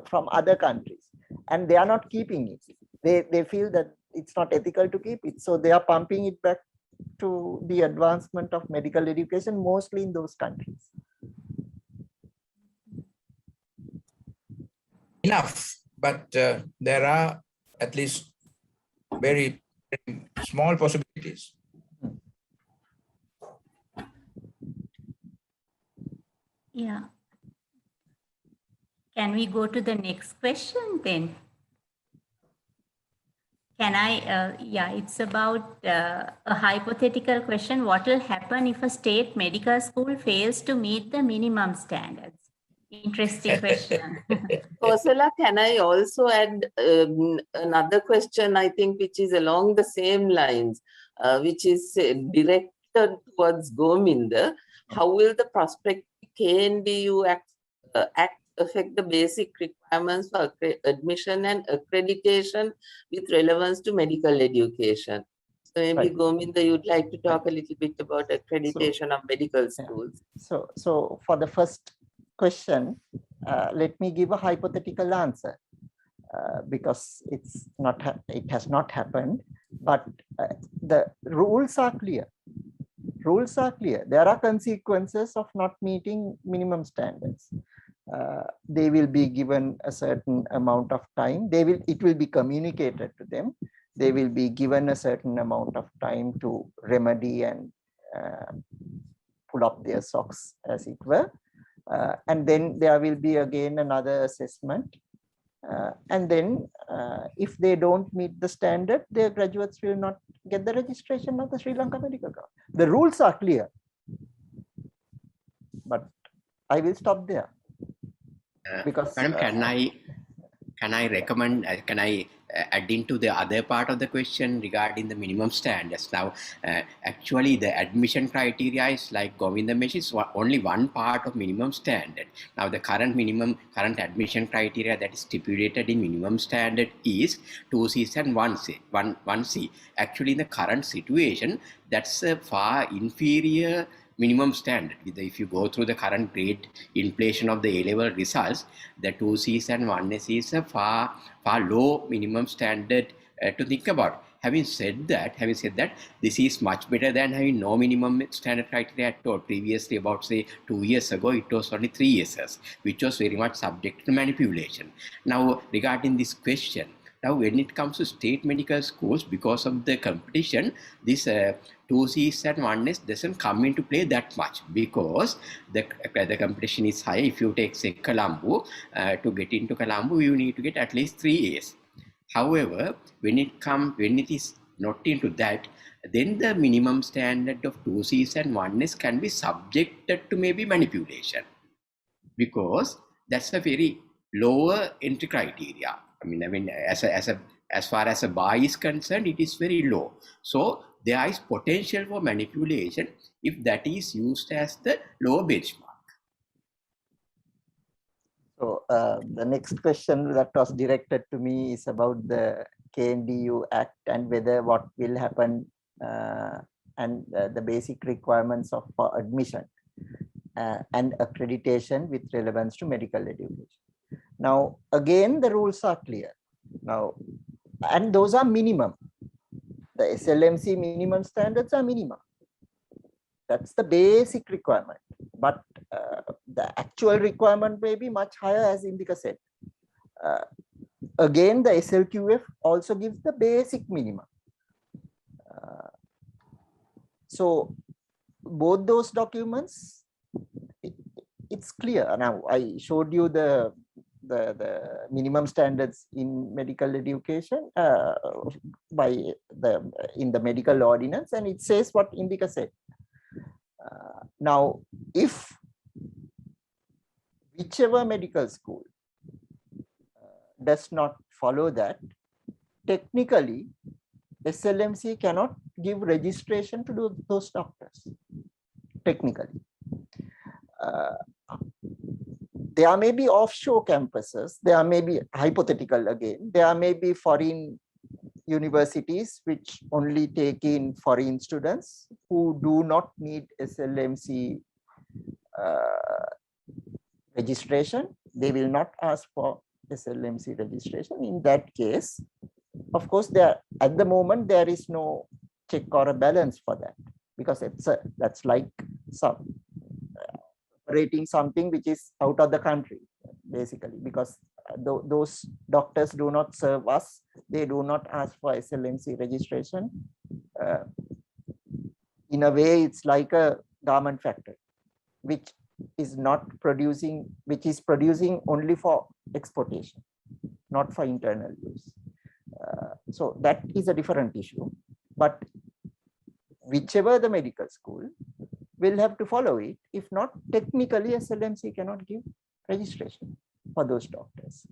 from other countries, and they are not keeping it. They feel that it's not ethical to keep it, so they are pumping it back to the advancement of medical education, mostly in those countries. Enough, but there are at least very small possibilities. Yeah. Can we go to the next question then? Can I, yeah, it's about a hypothetical question. What will happen if a state medical school fails to meet the minimum standards? Interesting question. Kosala, can I also add another question, I think, which is along the same lines, which is direct turn towards Gominda. How will the prospective KNDU Act affect the basic requirements for admission and accreditation with relevance to medical education? So maybe Right. Gominda, you'd like to talk a little bit about accreditation of medical schools. So for the first question, let me give a hypothetical answer because it has not happened, but the rules are clear. Rules are clear. There are consequences of not meeting minimum standards. They will be given a certain amount of time. It will be communicated to them. They will be given a certain amount of time to remedy and pull up their socks, as it were. And then there will be again another assessment. And then if they don't meet the standard, their graduates will not get the registration of the Sri Lanka Medical College. The rules are clear, but I will stop there. Because Madam, can I recommend, can I add into the other part of the question regarding the minimum standards? Now, actually the admission criteria is, like Govinda mentioned, is only one part of minimum standard. Now, the current admission criteria that is stipulated in minimum standard is 2Cs and 1C. Actually, in the current situation, that's a far inferior minimum standard. If you go through the current grade inflation of the A-level results, the 2Cs and 1S is a far low minimum standard to think about. Having said that, this is much better than having no minimum standard criteria at all. Previously, about say 2 years ago, it was only 3 years, which was very much subject to manipulation. Now, regarding this question, now when it comes to state medical schools, because of the competition, this 2Cs and 1S doesn't come into play that much, because the competition is high. If you take, say, Colombo, to get into Colombo, you need to get at least 3 As. However, when it is not into that, then the minimum standard of 2Cs and 1S can be subjected to maybe manipulation, because that's a very lower entry criteria. I mean, as far as a bar is concerned, it is very low. So there is potential for manipulation if that is used as the lower benchmark. So the next question that was directed to me is about the KNDU Act and whether what will happen and the basic requirements for admission and accreditation with relevance to medical education. Now, again, the rules are clear. Now, and those are minimum. The SLMC minimum standards are minimum. That's the basic requirement. But the actual requirement may be much higher, as Indika said. Again, the SLQF also gives the basic minimum. So both those documents, it's clear. Now, I showed you the minimum standards in medical education in the medical ordinance, and it says what Indika said. Now, if whichever medical school does not follow that, technically SLMC cannot give registration to those doctors. Technically, there may be offshore campuses, there may be, hypothetical again, there may be foreign universities which only take in foreign students who do not need SLMC registration. They will not ask for SLMC registration. In that case, of course, at the moment there is no check or a balance for that, because that's like operating something which is out of the country, basically, because those doctors do not serve us. They do not ask for SLMC registration. In a way, it's like a garment factory, which is producing only for exportation, not for internal use. So that is a different issue. But whichever the medical school will have to follow it. If not, technically SLMC cannot give registration for those doctors.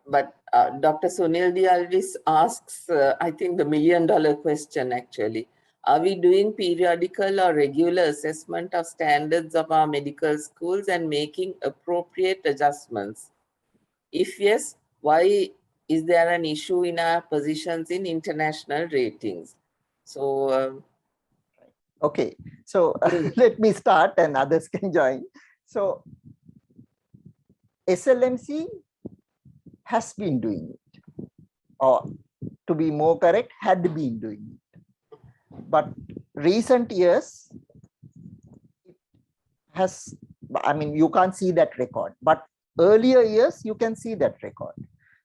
But Dr. Sunil Dialvis asks, I think, the $1 million question actually. Are we doing periodical or regular assessment of standards of our medical schools and making appropriate adjustments? If yes, why is there an issue in our positions in international ratings? So, Okay, so let me start and others can join. So SLMC has been doing it, or to be more correct, had been doing it. But recent years, it has, I mean, you can't see that record, but earlier years, you can see that record.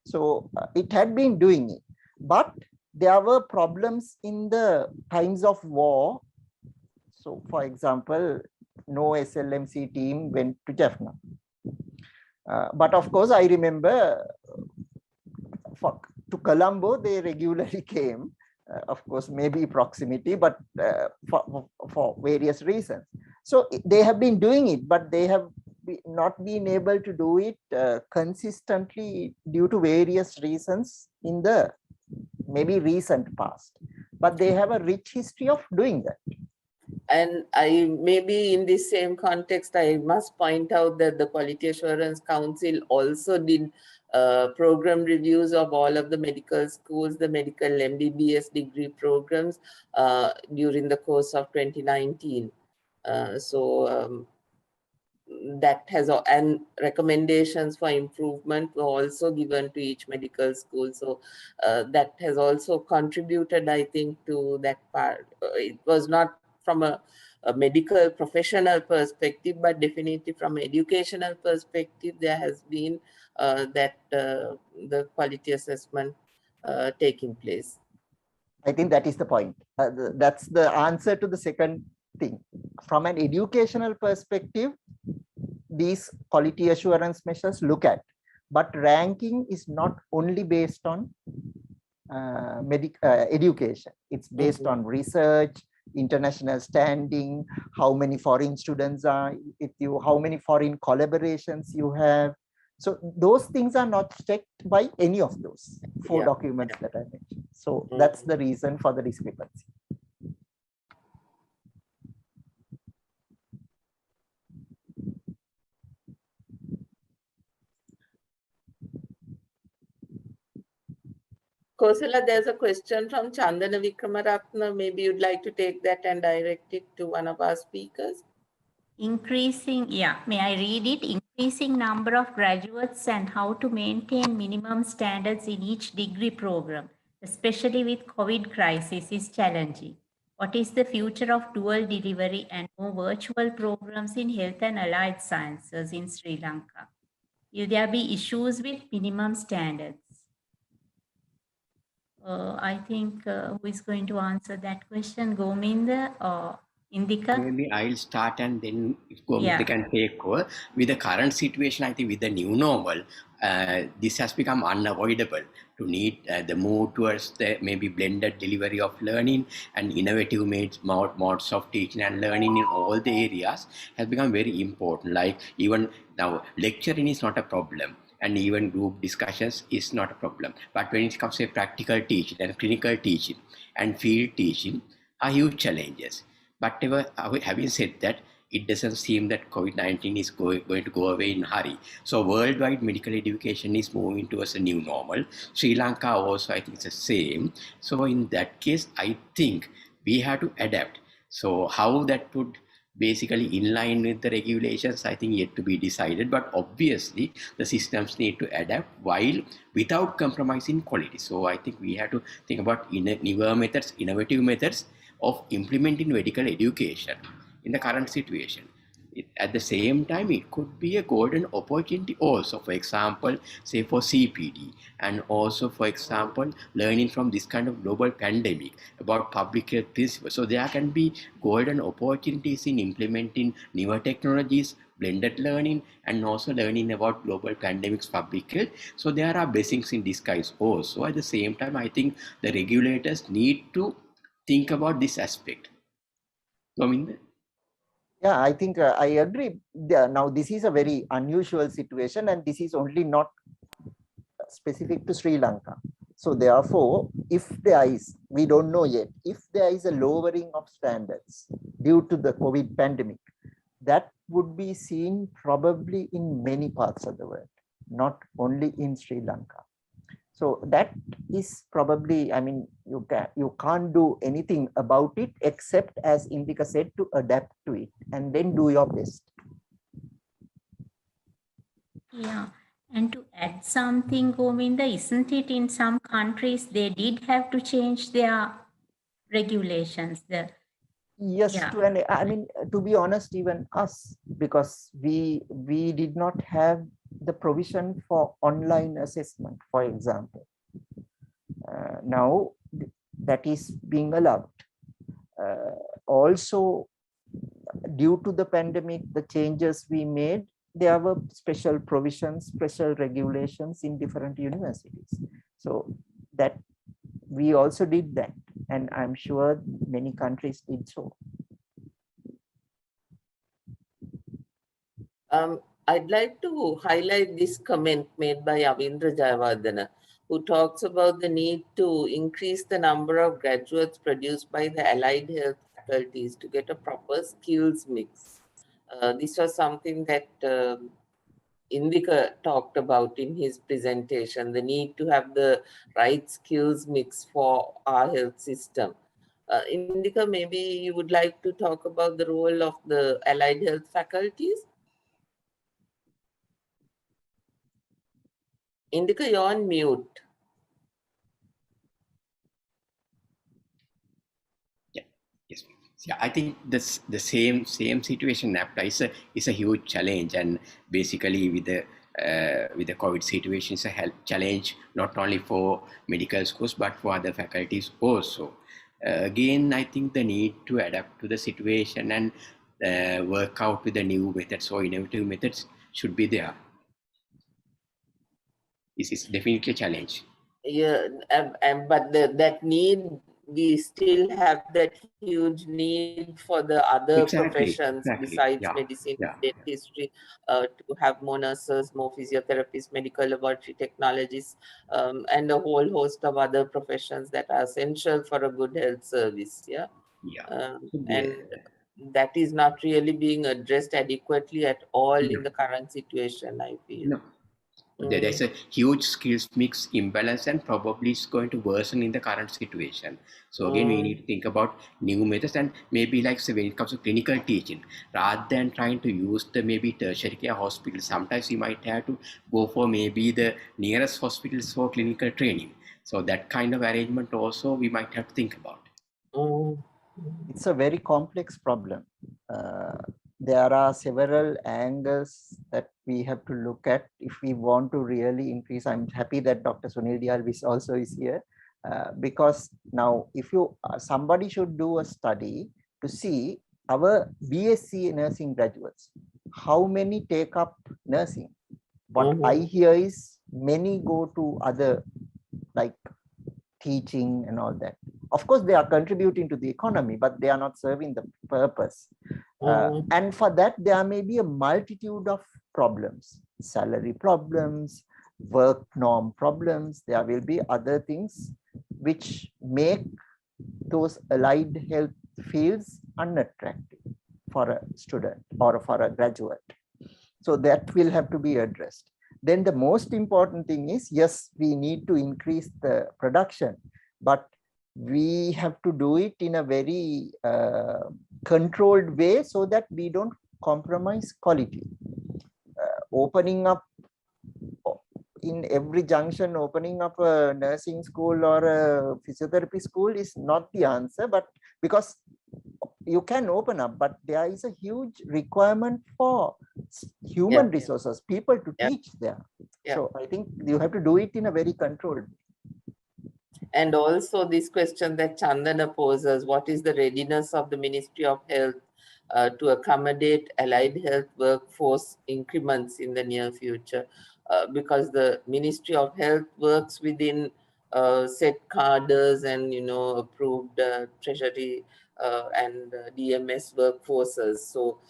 So it had been doing it, but there were problems in the times of war. So for example, no SLMC team went to Jaffna. But of course, I remember to Colombo, they regularly came. Of course, maybe proximity, but for various reasons. So they have been doing it, but they have not been able to do it consistently due to various reasons in the maybe recent past. But they have a rich history of doing that. And I maybe in this same context, I must point out that the Quality Assurance Council also did program reviews of all of the medical schools, the medical MBBS degree programs during the course of 2019. That has, and recommendations for improvement were also given to each medical school. So that has also contributed, I think, to that part. It was not from a medical professional perspective, but definitely from an educational perspective, there has been the quality assessment taking place. I think that is the point. That's the answer to the second thing. From an educational perspective, these quality assurance measures look at, but ranking is not only based on education. It's based on research, international standing, how many foreign students are with you, how many foreign collaborations you have. So those things are not checked by any of those four documents that I mentioned. So that's the reason for the discrepancy. Kosala, there's a question from Chandana Vikramaratna. Maybe you'd like to take that and direct it to one of our speakers. Increasing, yeah, may I read it? Increasing number of graduates and how to maintain minimum standards in each degree program, especially with COVID crisis, is challenging. What is the future of dual delivery and more virtual programs in health and allied sciences in Sri Lanka? Will there be issues with minimum standards? I think who is going to answer that question, Gominda or Indika? Maybe I'll start and then if Gominda can take over. With the current situation, I think with the new normal, this has become unavoidable to need the move towards the maybe blended delivery of learning and innovative modes of teaching and learning in all the areas has become very important. Like even now, lecturing is not a problem. And even group discussions is not a problem. But when it comes to practical teaching and clinical teaching and field teaching are huge challenges. But having said that, it doesn't seem that COVID-19 is going to go away in a hurry. So worldwide medical education is moving towards a new normal. Sri Lanka also, I think, is the same. So in that case, I think we have to adapt. So how that would basically in line with the regulations, I think yet to be decided, but obviously the systems need to adapt while without compromising quality. So I think we have to think about newer methods, innovative methods of implementing medical education in the current situation. At the same time, it could be a golden opportunity also, for example, say for CPD, and also, for example, learning from this kind of global pandemic about public health principles. So there can be golden opportunities in implementing newer technologies, blended learning, and also learning about global pandemics, public health. So there are blessings in disguise also. At the same time, I think the regulators need to think about this aspect. Gominda? Yeah, I think I agree. Now, this is a very unusual situation, and this is only not specific to Sri Lanka. So therefore, if there is, we don't know yet, if there is a lowering of standards due to the COVID pandemic, that would be seen probably in many parts of the world, not only in Sri Lanka. So that is probably, I mean, you can't do anything about it except, as Indika said, to adapt to it and then do your best. Yeah. And to add something, Gominda, isn't it in some countries they did have to change their regulations? Yes, Yeah. I mean, to be honest, even us, because we did not have the provision for online assessment, for example. Now that is being allowed. Also, due to the pandemic, the changes we made, there were special provisions, special regulations in different universities. So that we also did that, and I'm sure many countries did so. I'd like to highlight this comment made by Avindra Jayawardena, who talks about the need to increase the number of graduates produced by the allied health faculties to get a proper skills mix. This was something that Indika talked about in his presentation, the need to have the right skills mix for our health system. Indika, maybe you would like to talk about the role of the allied health faculties? Indika, you're on mute. Yes. Yeah, I think the same situation applies. It's a huge challenge, and basically with the COVID situation, it's a health challenge not only for medical schools but for other faculties also. Again, I think the need to adapt to the situation and work out with the new methods or innovative methods should be there. This is definitely a challenge. Yeah, but that need, we still have that huge need for the other professions besides medicine, dentistry, to have more nurses, more physiotherapists, medical laboratory technologists, and a whole host of other professions that are essential for a good health service. Yeah. And that is not really being addressed adequately at all in the current situation, I feel. No. There is a huge skills mix imbalance, and probably it's going to worsen in the current situation. So again, we need to think about new methods, and maybe like say when it comes to clinical teaching, rather than trying to use the maybe tertiary care hospital, sometimes we might have to go for maybe the nearest hospitals for clinical training. So that kind of arrangement also we might have to think about. It's a very complex problem. There are several angles that we have to look at if we want to really increase. I'm happy that Dr. Sunil Dialvis also is here, because now if you somebody should do a study to see our BSc nursing graduates, how many take up nursing. What I hear is many go to other like teaching and all that. Of course, they are contributing to the economy, but they are not serving the purpose. And for that, there may be a multitude of problems, salary problems, work norm problems. There will be other things which make those allied health fields unattractive for a student or for a graduate. So that will have to be addressed. Then the most important thing is, yes, we need to increase the production, but we have to do it in a very controlled way so that we don't compromise quality. Opening up in every junction, opening up a nursing school or a physiotherapy school is not the answer, but because you can open up, but there is a huge requirement for human resources, people to teach there. So I think you have to do it in a very controlled way. And also this question that Chandana poses, what is the readiness of the Ministry of Health to accommodate allied health workforce increments in the near future? Because the Ministry of Health works within set cadres and, approved treasury and DMS workforces. So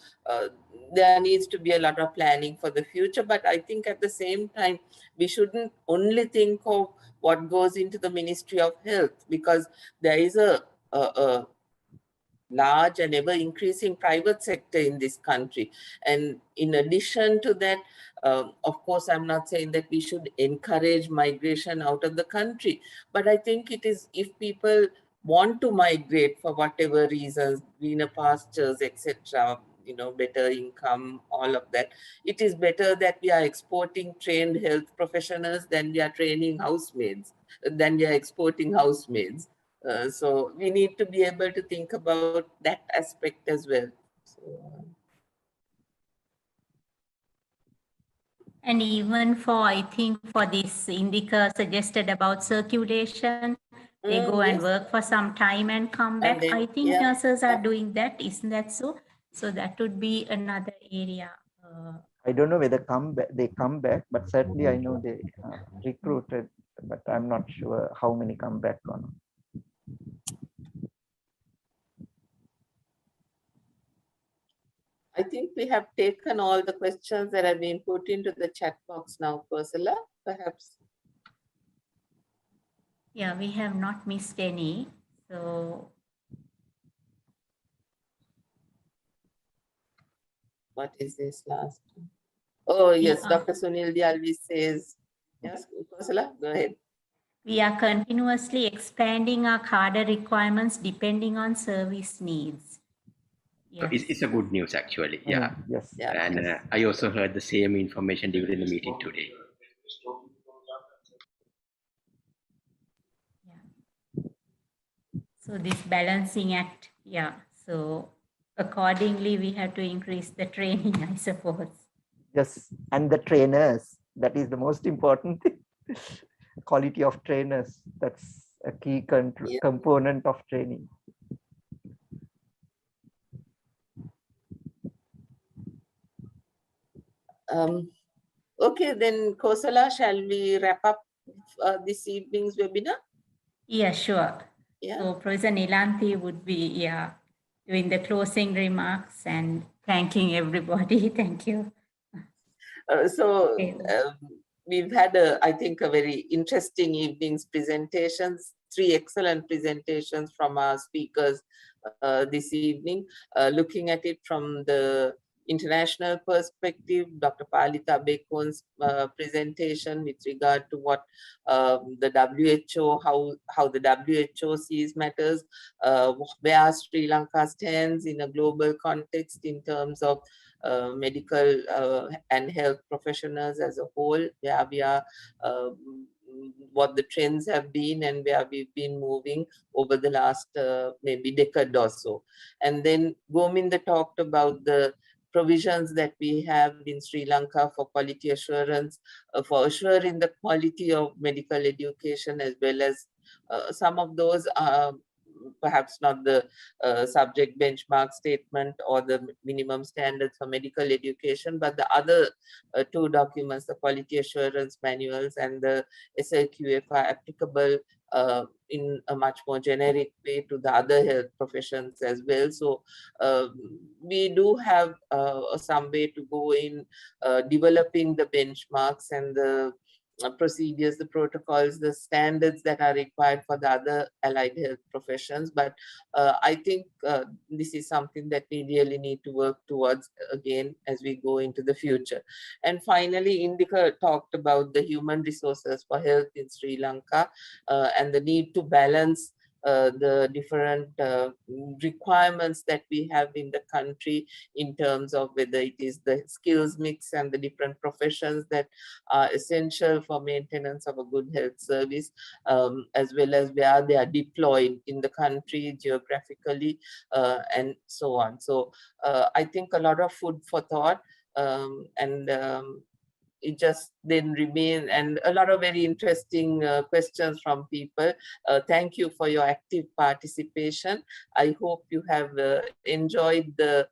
there needs to be a lot of planning for the future, but I think at the same time, we shouldn't only think of what goes into the Ministry of Health, because there is a large and ever increasing private sector in this country. And in addition to that, of course, I'm not saying that we should encourage migration out of the country, but I think it is, if people want to migrate for whatever reasons, greener pastures, etc., better income, all of that, it is better that we are exporting trained health professionals than we are training housemaids, than we are exporting housemaids. So we need to be able to think about that aspect as well. So, and even for, I think for this, Indika suggested about circulation, they go and yes. work for some time and come back. And then, I think yeah, nurses are doing that, isn't that so? So that would be another area. I don't know whether they come back, but certainly I know they recruited, but I'm not sure how many come back or not. I think we have taken all the questions that have been put into the chat box now, Kosala, perhaps. Yeah, we have not missed any. So What is this last one? Oh, yes, Yeah. Dr. Sunil Dialvi says, yes, Kosala, go ahead. We are continuously expanding our cadre requirements depending on service needs. So Yes. it's a good news, actually. Yeah. Yes. Yeah. And I also heard the same information during the meeting today. Yeah. So this balancing act, yeah. So accordingly, we have to increase the training, I suppose. Yes, and the trainers, that is the most important thing. Quality of trainers, that's a key component of training. Okay, then Kosala, shall we wrap up this evening's webinar? Yeah, sure. Yeah. So Professor Nilanthi would be, doing the closing remarks and thanking everybody. Thank you. We've had, I think, a very interesting evening's presentations, 3 excellent presentations from our speakers this evening, looking at it from the international perspective. Dr. Palitha Abeykoon's presentation with regard to what the WHO, how the WHO sees matters, where Sri Lanka stands in a global context in terms of medical and health professionals as a whole, where we are, what the trends have been and where we've been moving over the last maybe decade or so. And then Gominda talked about the provisions that we have in Sri Lanka for quality assurance, for assuring the quality of medical education, as well as some of those are perhaps not the subject benchmark statement or the minimum standards for medical education, but the other 2 documents, the quality assurance manuals and the SLQF, are applicable in a much more generic way to the other health professions as well. So we do have some way to go in developing the benchmarks and the procedures, the protocols, the standards that are required for the other allied health professions. But I think this is something that we really need to work towards again as we go into the future. And finally, Indika talked about the human resources for health in Sri Lanka and the need to balance the different requirements that we have in the country in terms of whether it is the skills mix and the different professions that are essential for maintenance of a good health service, as well as where they are deployed in the country geographically, and so on. So I think a lot of food for thought, and it just then remains, and a lot of very interesting questions from people. Thank you for your active participation. I hope you have enjoyed the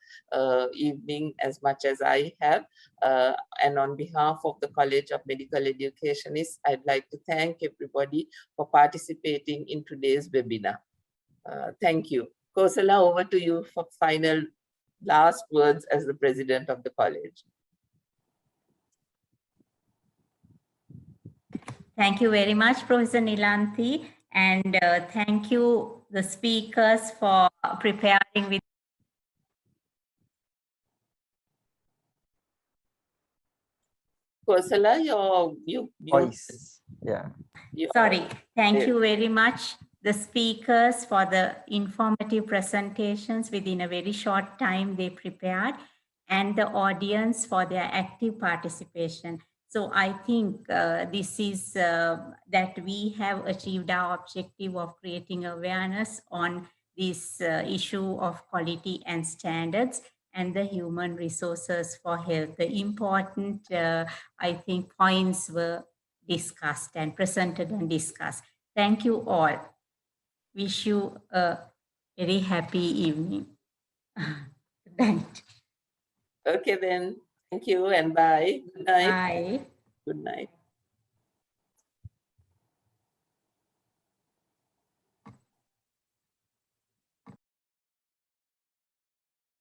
evening as much as I have. And on behalf of the College of Medical Educationists, I'd like to thank everybody for participating in today's webinar. Thank you. Kosala, over to you for final last words as the president of the college. Thank you very much, Professor Nilanthi, and thank you, the speakers, for preparing with. Kosala, you Voice. Yeah. Sorry, thank you very much, the speakers, for the informative presentations within a very short time they prepared, and the audience for their active participation. So I think this is that we have achieved our objective of creating awareness on this issue of quality and standards and the human resources for health. The important, I think, points were discussed and presented and discussed. Thank you all. Wish you a very happy evening. Good night. Okay then. Thank you and bye. Good night. Bye. Good night.